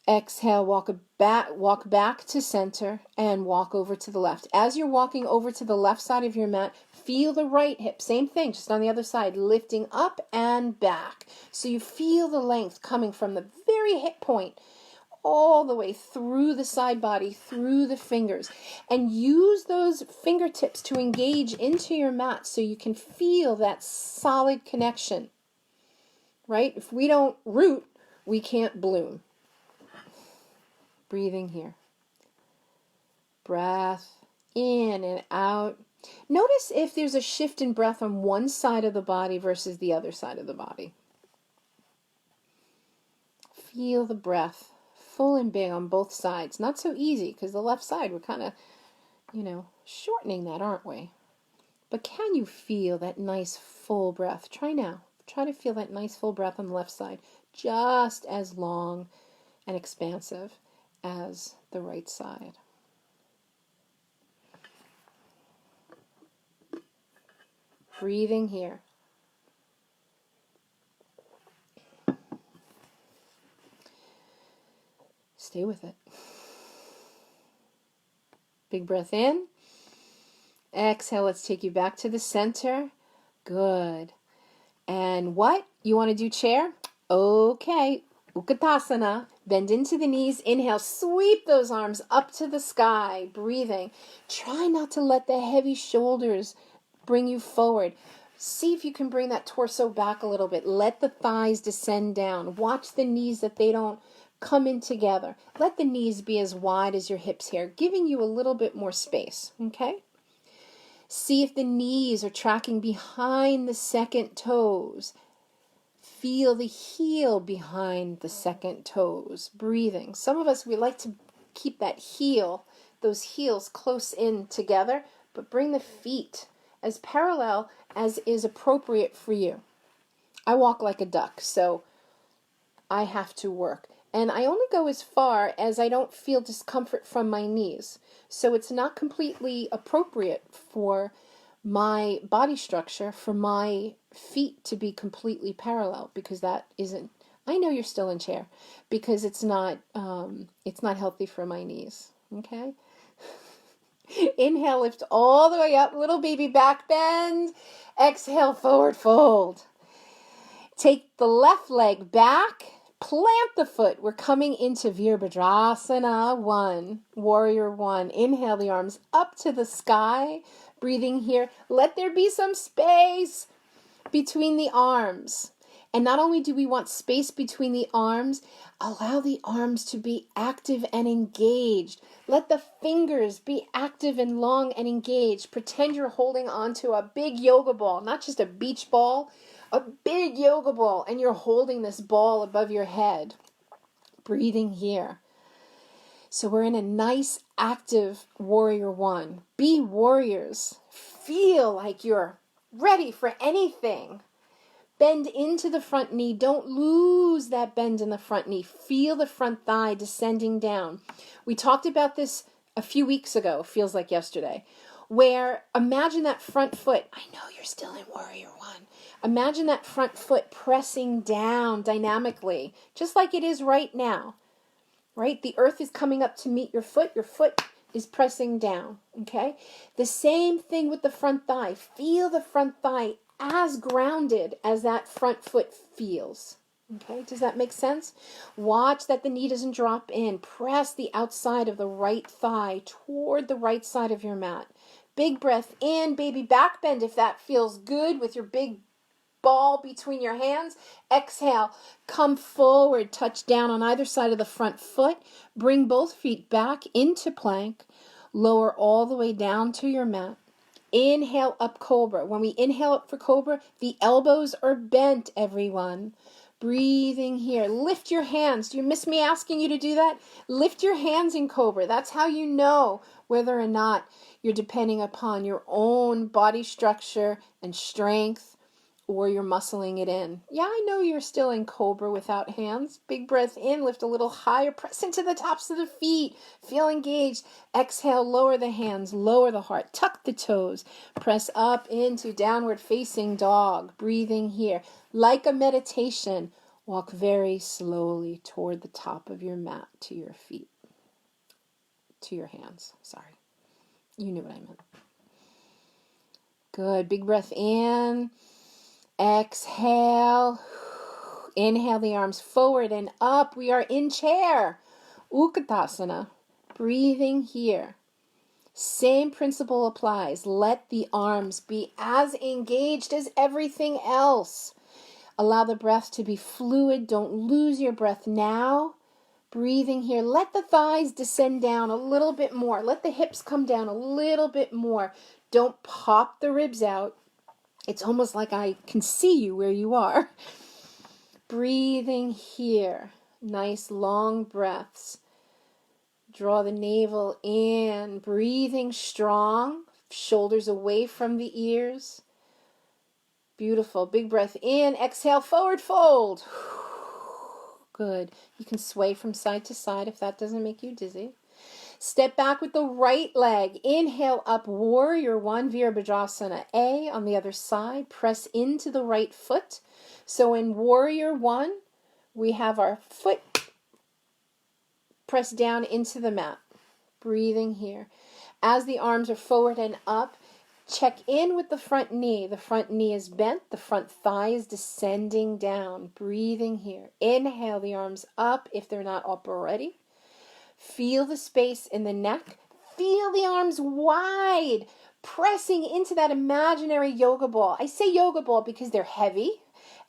Exhale, walk back to center and walk over to the left. As you're walking over to the left side of your mat, feel the right hip, same thing, just on the other side, lifting up and back. So you feel the length coming from the very hip point all the way through the side body, through the fingers. And use those fingertips to engage into your mat so you can feel that solid connection, right? If we don't root, we can't bloom. Breathing here. Breath in and out. Notice if there's a shift in breath on one side of the body versus the other side of the body. Feel the breath full and big on both sides. Not so easy because the left side, we're kind of, shortening that, aren't we? But can you feel that nice full breath? Try now. Try to feel that nice full breath on the left side, just as long and expansive as the right side. Breathing here. Stay with it. Big breath in. Exhale, let's take you back to the center. Good. And what? You want to do chair? Okay. Utkatasana. Bend into the knees. Inhale. Sweep those arms up to the sky. Breathing. Try not to let the heavy shoulders bring you forward. See if you can bring that torso back a little bit. Let the thighs descend down. Watch the knees that they don't come in together. Let the knees be as wide as your hips here, giving you a little bit more space. Okay? See if the knees are tracking behind the second toes. Feel the heel behind the second toes. Breathing. Some of us, we like to keep that heel, those heels close in together, but bring the feet as parallel as is appropriate for you. I walk like a duck, so I have to work. And I only go as far as I don't feel discomfort from my knees. So it's not completely appropriate for my body structure, for my feet to be completely parallel, because that isn't, I know you're still in chair, because it's not healthy for my knees. Okay? Inhale, lift all the way up, little baby back bend. Exhale, forward fold. Take the left leg back, Plant the foot. We're coming into Virabhadrasana 1, Warrior 1. Inhale the arms up to the sky. Breathing here. Let there be some space between the arms. And not only do we want space between the arms, allow the arms to be active and engaged. Let the fingers be active and long and engaged. Pretend you're holding onto a big yoga ball, not just a beach ball, a big yoga ball, and you're holding this ball above your head. Breathing here. So we're in a nice, active warrior 1. Be warriors. Feel like you're ready for anything. Bend into the front knee. Don't lose that bend in the front knee. Feel the front thigh descending down. We talked about this a few weeks ago, feels like yesterday, where imagine that front foot. I know you're still in Warrior 1. Imagine that front foot pressing down dynamically, just like it is right now, right? The earth is coming up to meet your foot. Your foot is pressing down, okay? The same thing with the front thigh. Feel the front thigh as grounded as that front foot feels. Okay, does that make sense? Watch that the knee doesn't drop in. Press the outside of the right thigh toward the right side of your mat. Big breath in, baby back bend if that feels good with your big ball between your hands. Exhale, come forward, touch down on either side of the front foot. Bring both feet back into plank. Lower all the way down to your mat. Inhale up cobra. When we inhale up for cobra, the elbows are bent, everyone. Breathing here. Lift your hands. Do you miss me asking you to do that? Lift your hands in cobra. That's how you know whether or not you're depending upon your own body structure and strength, or you're muscling it in. Yeah, I know you're still in cobra without hands. Big breath in, lift a little higher, press into the tops of the feet. Feel engaged. Exhale, lower the hands, lower the heart, tuck the toes. Press up into downward facing dog. Breathing here. Like a meditation, walk very slowly toward the top of your mat to your feet. To your hands, sorry. You knew what I meant. Good, big breath in. Exhale. Inhale the arms forward and up. We are in chair. Utkatasana. Breathing here. Same principle applies. Let the arms be as engaged as everything else. Allow the breath to be fluid. Don't lose your breath now. Breathing here. Let the thighs descend down a little bit more. Let the hips come down a little bit more. Don't pop the ribs out. It's almost like I can see you where you are. Breathing here. Nice long breaths. Draw the navel in. Breathing strong. Shoulders away from the ears. Beautiful. Big breath in. Exhale, forward fold. Good. You can sway from side to side if that doesn't make you dizzy. Step back with the right leg. Inhale up, Warrior 1, Virabhadrasana A. On the other side, press into the right foot. So in Warrior 1, we have our foot pressed down into the mat. Breathing here. As the arms are forward and up, check in with the front knee. The front knee is bent. The front thigh is descending down. Breathing here. Inhale the arms up if they're not up already. Feel the space in the neck. Feel the arms wide, pressing into that imaginary yoga ball. I say yoga ball because they're heavy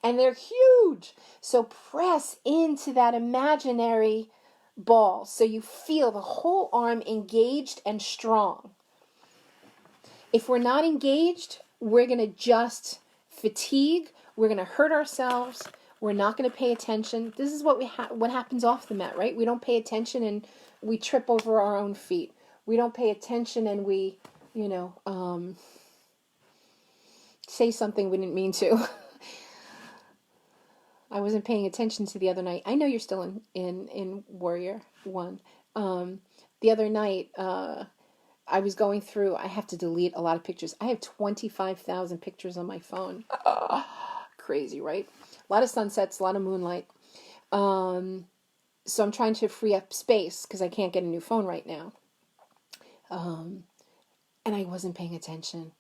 and they're huge. So press into that imaginary ball so you feel the whole arm engaged and strong. If we're not engaged, we're going to just fatigue. We're going to hurt ourselves. We're not going to pay attention. This is what what happens off the mat, right? We don't pay attention and we trip over our own feet. We don't pay attention and we, say something we didn't mean to. I wasn't paying attention to the other night. I know you're still in Warrior 1. The other night, I was going through, I have to delete a lot of pictures. I have 25,000 pictures on my phone. Crazy, right? A lot of sunsets, a lot of moonlight. So I'm trying to free up space because I can't get a new phone right now. And I wasn't paying attention.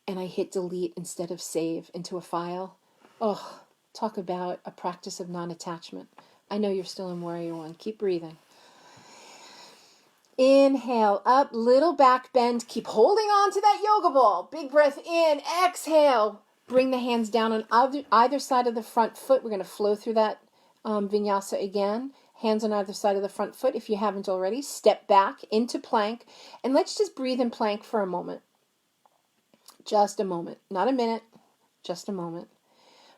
And I hit delete instead of save into a file. Oh, talk about a practice of non-attachment. I know you're still in Warrior One. Keep breathing. Inhale, up, little back bend. Keep holding on to that yoga ball. Big breath in. Exhale. Bring the hands down on either side of the front foot. We're going to flow through that vinyasa again. Hands on either side of the front foot. If you haven't already, step back into plank. And let's just breathe in plank for a moment. Just a moment. Not a minute. Just a moment.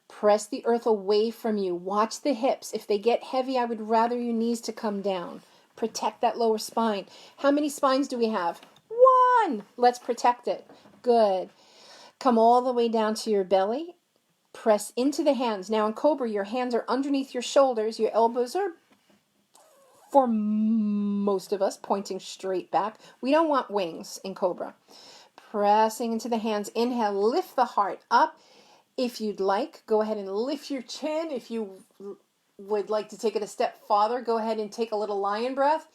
Press the earth away from you. Watch the hips. If they get heavy, I would rather your knees to come down. Protect that lower spine. How many spines do we have? One. Let's protect it. Good. Come all the way down to your belly. Press into the hands. Now in Cobra, your hands are underneath your shoulders. Your elbows are, for most of us, pointing straight back. We don't want wings in Cobra. Pressing into the hands. Inhale, lift the heart up. If you'd like, go ahead and lift your chin. If you would like to take it a step farther, go ahead and take a little lion breath.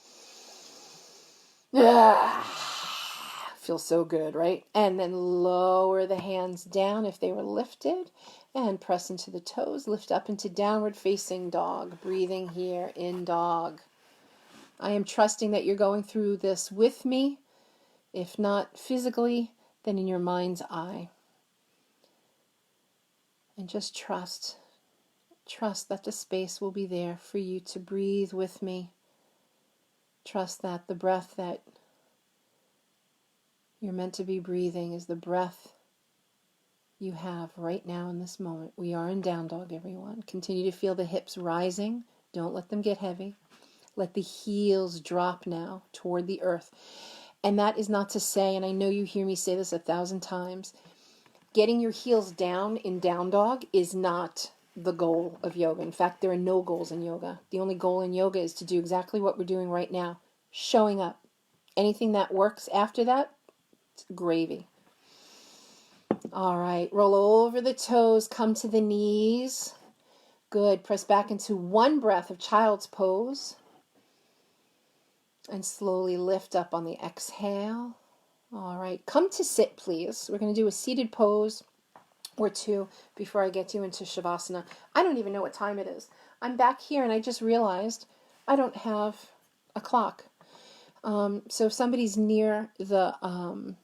Feels so good, right? And then lower the hands down if they were lifted and press into the toes. Lift up into downward facing dog. Breathing here in dog. I am trusting that you're going through this with me. If not physically, then in your mind's eye. And just trust that the space will be there for you to breathe with me. Trust that the breath that you're meant to be breathing is the breath you have right now in this moment. We are in down dog, everyone. Continue to feel the hips rising. Don't let them get heavy. Let the heels drop now toward the earth. And that is not to say, and I know you hear me say this 1,000 times, getting your heels down in down dog is not the goal of yoga. In fact, there are no goals in yoga. The only goal in yoga is to do exactly what we're doing right now, showing up. Anything that works after that, it's gravy. All right, roll over the toes, come to the knees. Good, press back into one breath of child's pose. And slowly lift up on the exhale. All right, come to sit, please. We're going to do a seated pose or two before I get you into Shavasana. I don't even know what time it is. I'm back here and I just realized I don't have a clock. So if somebody's near the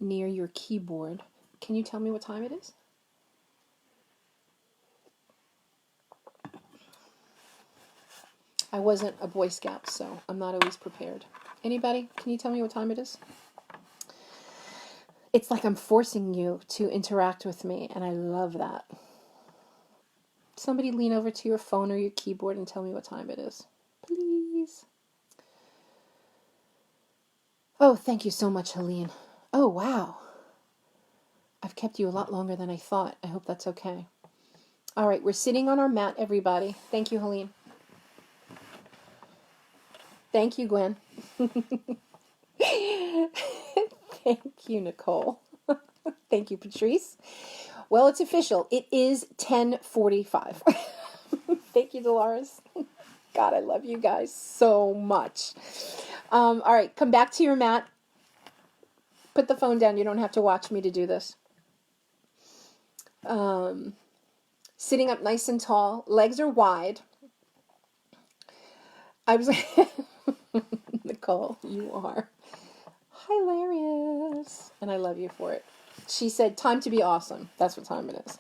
near your keyboard, can you tell me what time it is? I wasn't a Boy Scout, so I'm not always prepared. Anybody? Can you tell me what time it is? It's like I'm forcing you to interact with me, and I love that. Somebody lean over to your phone or your keyboard and tell me what time it is. Please. Oh, thank you so much, Helene. Oh, wow. I've kept you a lot longer than I thought. I hope that's okay. All right, we're sitting on our mat, everybody. Thank you, Helene. Thank you, Gwen. Thank you, Nicole. Thank you, Patrice. Well, it's official. It is 10:45. Thank you, Dolores. God, I love you guys so much. All right, come back to your mat. Put the phone down. You don't have to watch me to do this. Sitting up nice and tall. Legs are wide. I was Nicole, you are hilarious. And I love you for it. She said, time to be awesome. That's what time it is.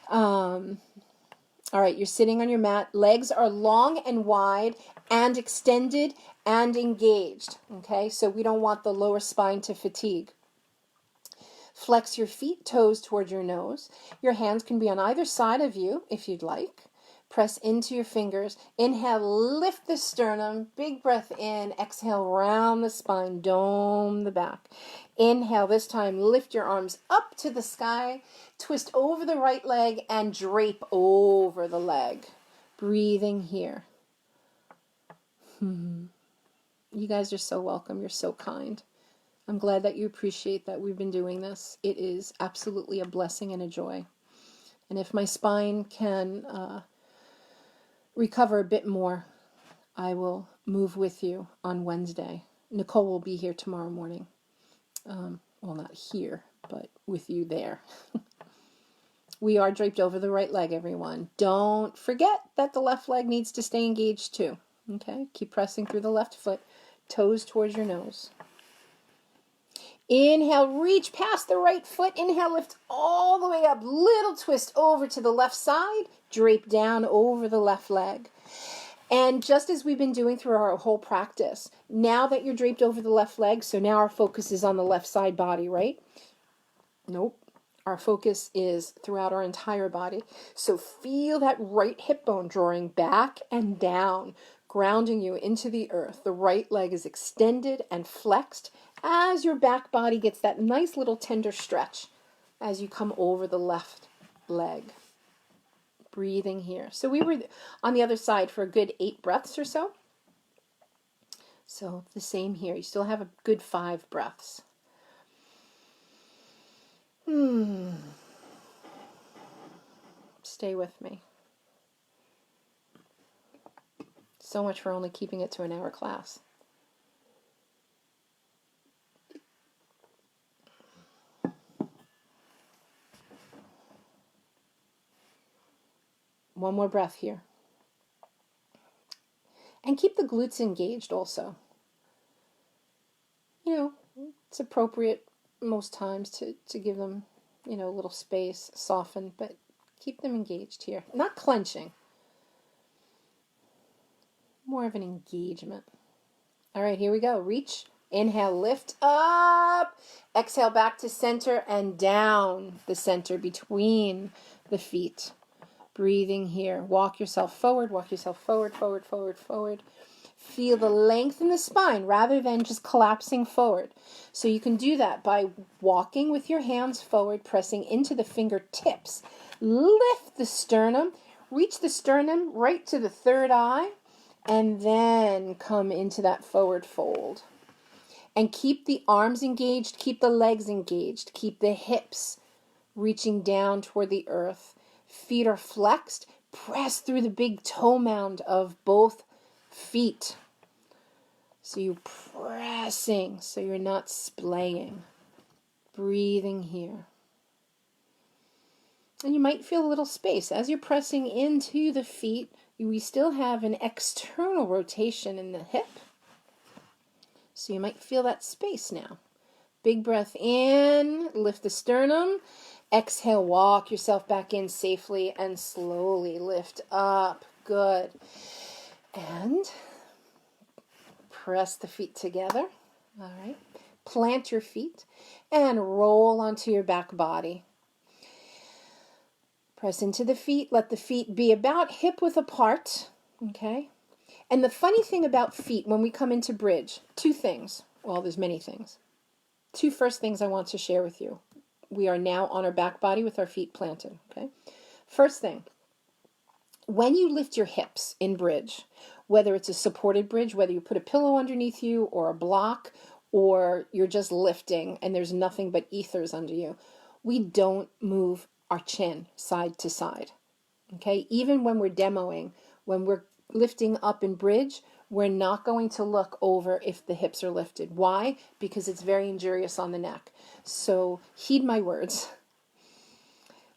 All right, you're sitting on your mat. Legs are long and wide and extended and engaged. Okay, so we don't want the lower spine to fatigue. Flex your feet, toes toward your nose. Your hands can be on either side of you if you'd like. Press into your fingers. Inhale, lift the sternum. Big breath in. Exhale, round the spine. Dome the back. Inhale, this time lift your arms up to the sky. Twist over the right leg and drape over the leg. Breathing here. You guys are so welcome. You're so kind. I'm glad that you appreciate that we've been doing this. It is absolutely a blessing and a joy. And if my spine can recover a bit more, I will move with you on Wednesday. Nicole will be here tomorrow morning. Well, not here, but with you there. We are draped over the right leg, everyone. Don't forget that the left leg needs to stay engaged too. Okay, keep pressing through the left foot, toes towards your nose. Inhale, reach past the right foot. Inhale, lift all the way up. Little twist over to the left side. Drape down over the left leg. And just as we've been doing through our whole practice, now that you're draped over the left leg, so now our focus is on the left side body, right? Nope. Our focus is throughout our entire body. So feel that right hip bone drawing back and down, grounding you into the earth. The right leg is extended and flexed as your back body gets that nice little tender stretch as you come over the left leg. Breathing here. So we were on the other side for a good 8 breaths or so. So the same here. You still have a good 5 breaths. Stay with me. So much for only keeping it to an hour class. One more breath here. And keep the glutes engaged also. You know, it's appropriate most times to give them, you know, a little space, soften, but keep them engaged here. Not clenching. More of an engagement. All right, here we go. Reach. Inhale, lift up. Exhale, back to center and down the center between the feet. Breathing here. Walk yourself forward, forward, forward, forward. Feel the length in the spine rather than just collapsing forward. So you can do that by walking with your hands forward, pressing into the fingertips. Lift the sternum, reach the sternum right to the third eye, and then come into that forward fold. And keep the arms engaged, keep the legs engaged, keep the hips reaching down toward the earth. Feet are flexed. Press through the big toe mound of both feet. So you're pressing, so you're not splaying. Breathing here. And you might feel a little space. As you're pressing into the feet, we still have an external rotation in the hip. So you might feel that space now. Big breath in, lift the sternum. Exhale, walk yourself back in safely and slowly lift up. Good. And press the feet together. All right. Plant your feet and roll onto your back body. Press into the feet. Let the feet be about hip width apart. Okay. And the funny thing about feet when we come into bridge, 2 things. Well, there's many things. 2 first things I want to share with you. We are now on our back body with our feet planted, okay? First thing, when you lift your hips in bridge, whether it's a supported bridge, whether you put a pillow underneath you or a block, or you're just lifting and there's nothing but ethers under you, we don't move our chin side to side, okay? Even when we're demoing, when we're lifting up in bridge, we're not going to look over if the hips are lifted. Why? Because it's very injurious on the neck. So heed my words.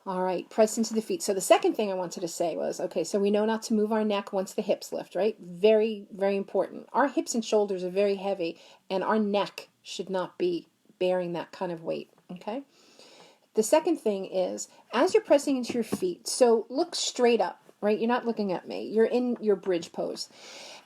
All right, press into the feet. So the second thing I wanted to say was, okay, so we know not to move our neck once the hips lift, right? Very, very important. Our hips and shoulders are very heavy, and our neck should not be bearing that kind of weight, okay? The second thing is, as you're pressing into your feet, so look straight up, right? You're not looking at me. You're in your bridge pose.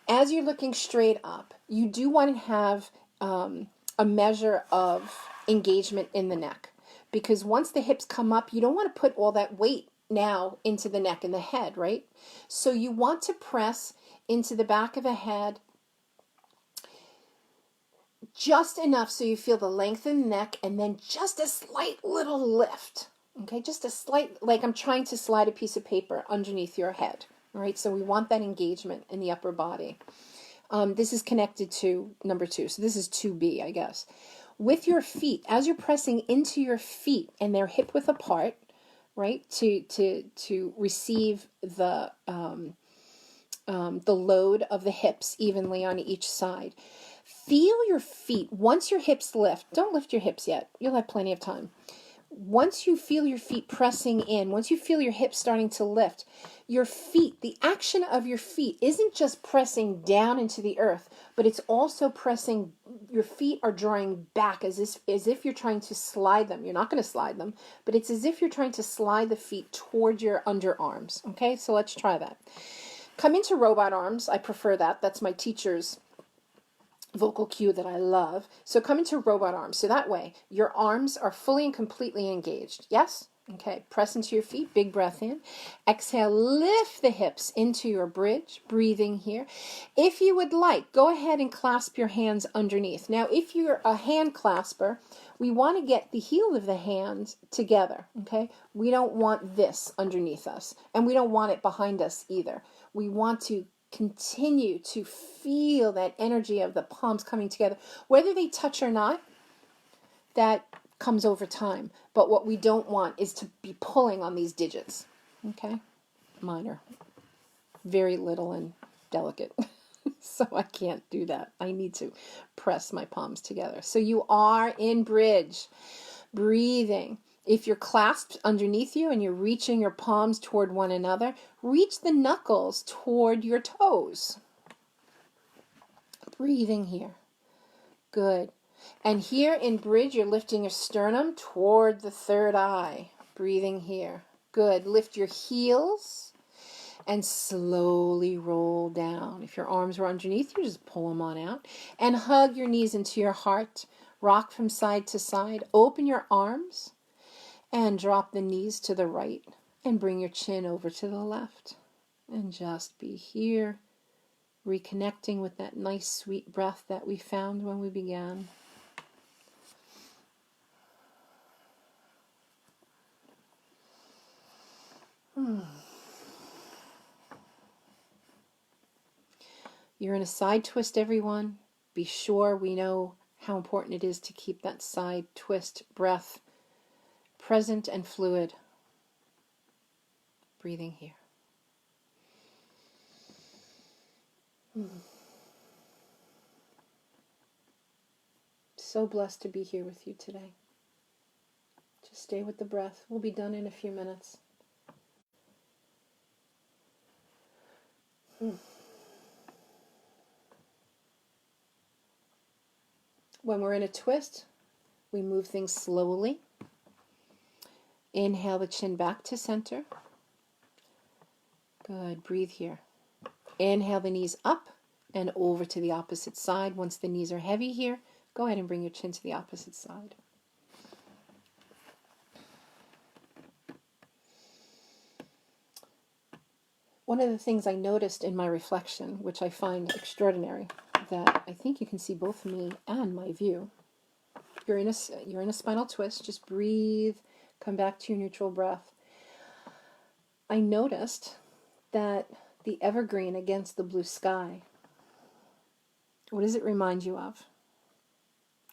As you're looking straight up, you do want to have a measure of engagement in the neck. Because once the hips come up, you don't want to put all that weight now into the neck and the head, right? So you want to press into the back of the head just enough so you feel the length in the neck, and then just a slight little lift. Okay, just a slight, like I'm trying to slide a piece of paper underneath your head. All right, so we want that engagement in the upper body. This is connected to number 2. So this is 2B, I guess. With your feet, as you're pressing into your feet and they're hip width apart, right, to receive the load of the hips evenly on each side. Feel your feet. Once your hips lift, don't lift your hips yet. You'll have plenty of time. once you feel your feet pressing in, once you feel your hips starting to lift, your feet, the action of your feet isn't just pressing down into the earth, but it's also pressing, your feet are drawing back as if you're trying to slide them. You're not going to slide them, but it's as if you're trying to slide the feet toward your underarms. Okay, so let's try that. Come into robot arms. I prefer that. That's my teacher's vocal cue that I love. So come into robot arms. So that way your arms are fully and completely engaged. Yes? Okay. Press into your feet. Big breath in. Exhale. Lift the hips into your bridge. Breathing here. If you would like, go ahead and clasp your hands underneath. Now, if you're a hand clasper, we want to get the heel of the hand together. Okay. We don't want this underneath us, and we don't want it behind us either. We want to continue to feel that energy of the palms coming together. Whether they touch or not, that comes over time. But what we don't want is to be pulling on these digits. Okay? Mine are very little and delicate. So I can't do that. I need to press my palms together. So you are in bridge. Breathing. If you're clasped underneath you and you're reaching your palms toward one another, reach the knuckles toward your toes. Breathing here. Good. And here in bridge, you're lifting your sternum toward the third eye. Breathing here. Good. Lift your heels and slowly roll down. If your arms were underneath you, just pull them on out. And hug your knees into your heart. Rock from side to side. Open your arms. And drop the knees to the right and bring your chin over to the left. And just be here, reconnecting with that nice sweet breath that we found when we began. You're in a side twist, everyone. Be sure we know how important it is to keep that side twist breath present and fluid. Breathing here. So blessed to be here with you today. Just stay with the breath. We'll be done in a few minutes. When we're in a twist, we move things slowly. Inhale the chin back to center. Good. Breathe here. Inhale the knees up and over to the opposite side. Once the knees are heavy here, go ahead and bring your chin to the opposite side. One of the things I noticed in my reflection, which I find extraordinary, that I think you can see both me and my view. You're in a spinal twist. Just breathe. Come back to your neutral breath. I noticed that the evergreen against the blue sky, what does it remind you of?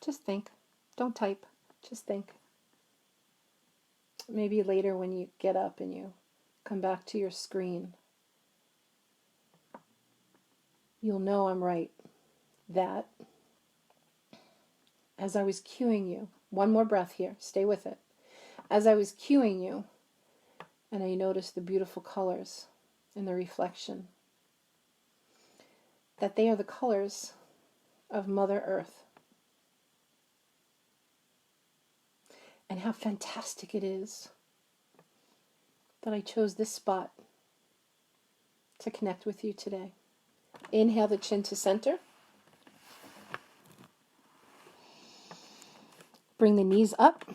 Just think. Don't type. Just think. Maybe later when you get up and you come back to your screen, you'll know I'm right. That, as I was cueing you, one more breath here, stay with it. As I was cueing you, and I noticed the beautiful colors in the reflection, that they are the colors of Mother Earth. And how fantastic it is that I chose this spot to connect with you today. Inhale the chin to center. Bring the knees up.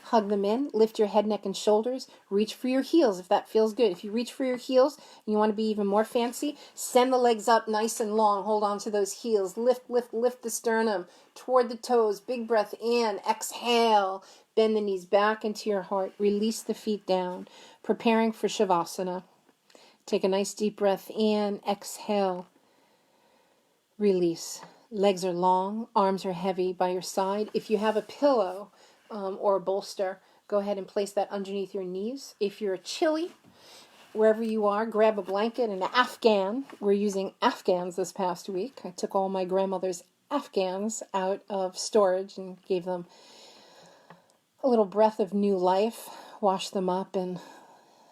Hug them in. Lift your head, neck, and shoulders. Reach for your heels if that feels good. If you reach for your heels and you want to be even more fancy, send the legs up nice and long. Hold on to those heels. Lift, lift, lift the sternum toward the toes. Big breath in. Exhale. Bend the knees back into your heart. Release the feet down. Preparing for Shavasana. Take a nice deep breath in. Exhale. Release. Legs are long. Arms are heavy by your side. If you have a pillow or a bolster, go ahead and place that underneath your knees. If you're chilly, wherever you are, grab a blanket and an Afghan. We're using Afghans this past week. I took all my grandmother's Afghans out of storage and gave them a little breath of new life, washed them up, and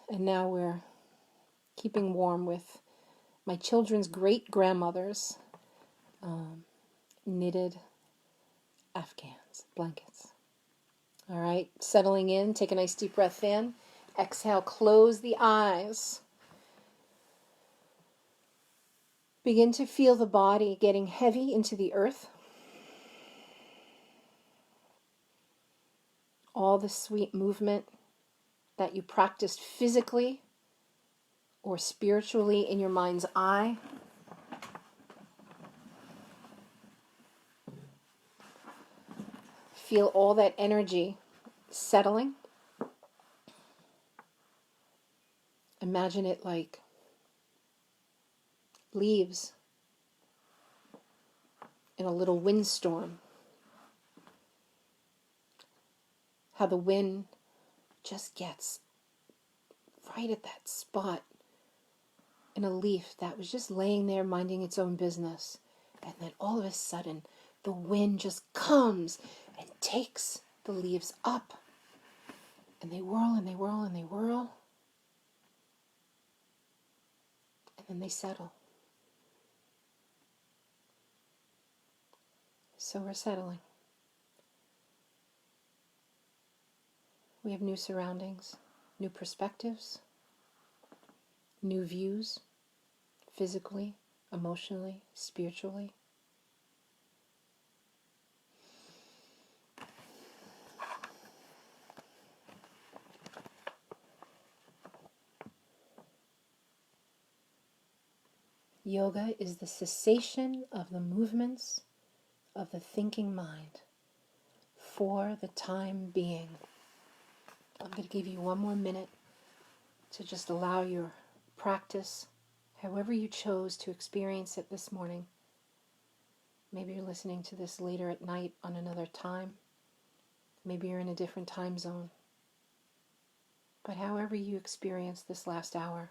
now we're keeping warm with my children's great-grandmother's knitted Afghans, blankets. All right, settling in, take a nice deep breath in. Exhale, close the eyes. Begin to feel the body getting heavy into the earth. All the sweet movement that you practiced physically or spiritually in your mind's eye. Feel all that energy settling. Imagine it like leaves in a little windstorm. How the wind just gets right at that spot in a leaf that was just laying there minding its own business. And then all of a sudden, the wind just comes and takes the leaves up. And they whirl and they whirl and they whirl. And then they settle. So we're settling. We have new surroundings, new perspectives, new views, physically, emotionally, spiritually. Yoga is the cessation of the movements of the thinking mind for the time being. I'm going to give you one more minute to just allow your practice, however you chose to experience it this morning. Maybe you're listening to this later at night on another time. Maybe you're in a different time zone. But however you experience this last hour,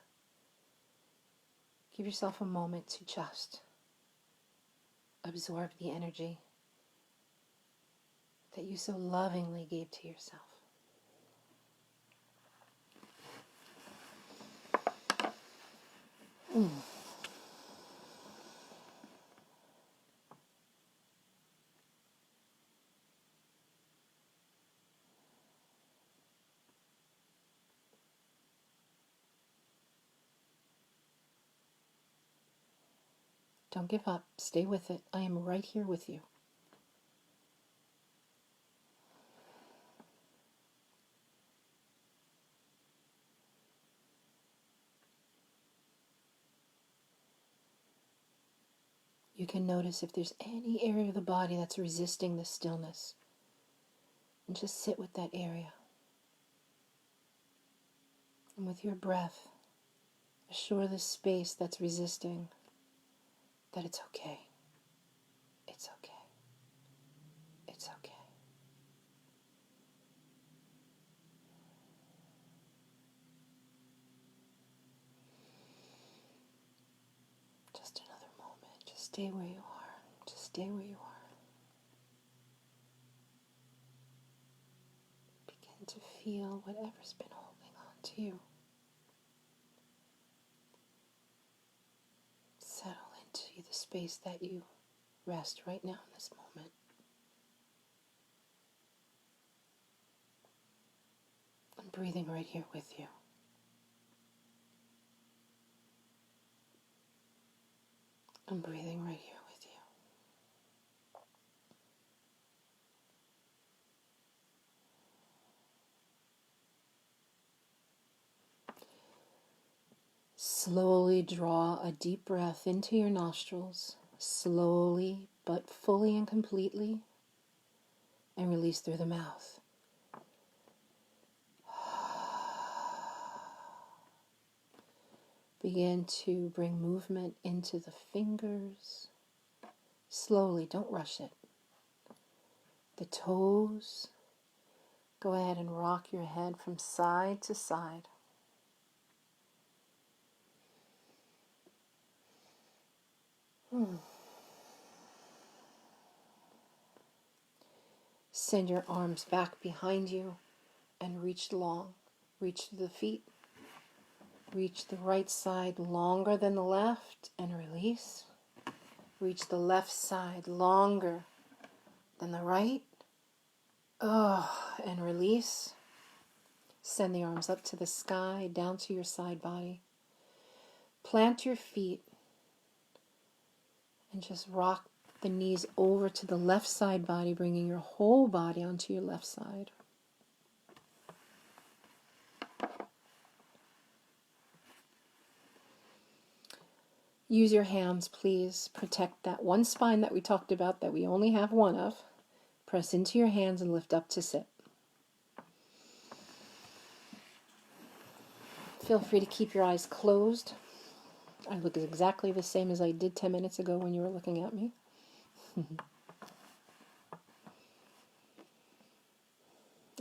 give yourself a moment to just absorb the energy that you so lovingly gave to yourself. Don't give up. Stay with it. I am right here with you. You can notice if there's any area of the body that's resisting the stillness. And just sit with that area. And with your breath, assure the space that's resisting that it's okay. It's okay. It's okay. Just another moment. Just stay where you are. Just stay where you are. Begin to feel whatever's been holding on to you. Settle into the space that you rest right now in this moment. I'm breathing right here with you. I'm breathing right here with you. Slowly draw a deep breath into your nostrils, slowly but fully and completely, and release through the mouth. Begin to bring movement into the fingers. Slowly, don't rush it. The toes. Go ahead and rock your head from side to side. Send your arms back behind you and reach long. Reach through the feet. Reach the right side longer than the left and release. Reach the left side longer than the right. And release. Send the arms up to the sky, down to your side body. Plant your feet and just rock the knees over to the left side body, bringing your whole body onto your left side. Use your hands, please. Protect that one spine that we talked about that we only have one of. Press into your hands and lift up to sit. Feel free to keep your eyes closed. I look exactly the same as I did 10 minutes ago when you were looking at me.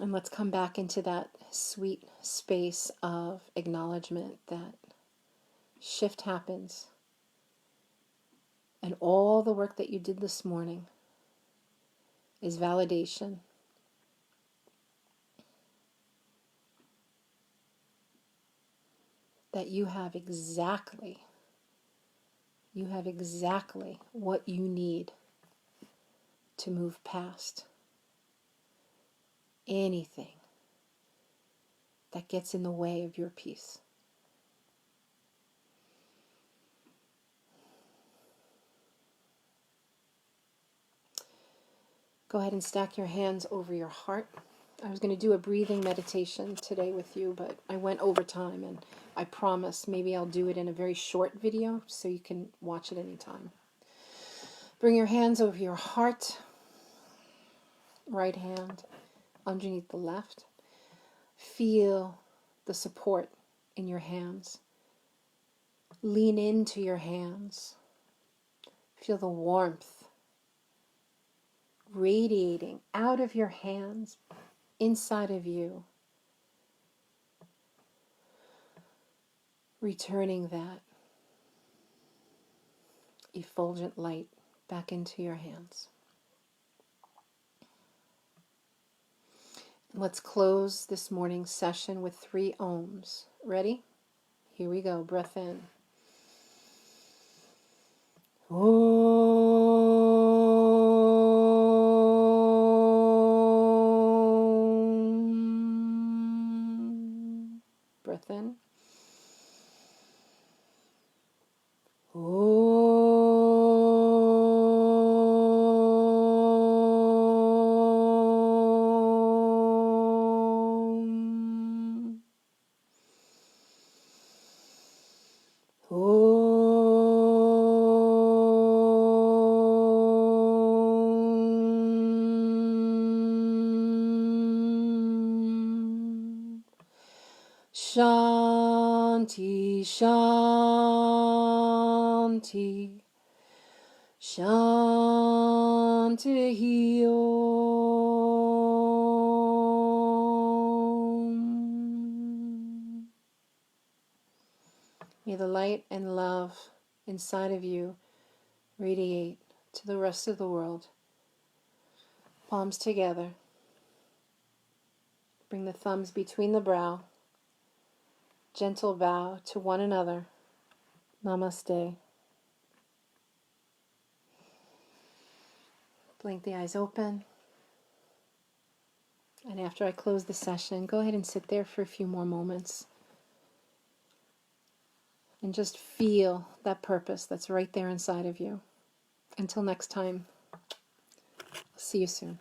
And let's come back into that sweet space of acknowledgement that shift happens. And all the work that you did this morning is validation. That you have exactly what you need to move past anything that gets in the way of your peace. Go ahead and stack your hands over your heart. I was going to do a breathing meditation today with you, but I went over time, and I promise maybe I'll do it in a very short video so you can watch it anytime. Bring your hands over your heart, right hand underneath the left. Feel the support in your hands. Lean into your hands. Feel the warmth radiating out of your hands, inside of you. Returning that effulgent light back into your hands. Let's close this morning's session with 3 ohms. Ready? Here we go. Breath in. Om. Breath in. Om. Shanti, Shanti, Shanti Om. May the light and love inside of you radiate to the rest of the world. Palms together. Bring the thumbs between the brow. Gentle bow to one another. Namaste. Blink the eyes open. And after I close the session, go ahead and sit there for a few more moments. And just feel that purpose that's right there inside of you. Until next time, I'll see you soon.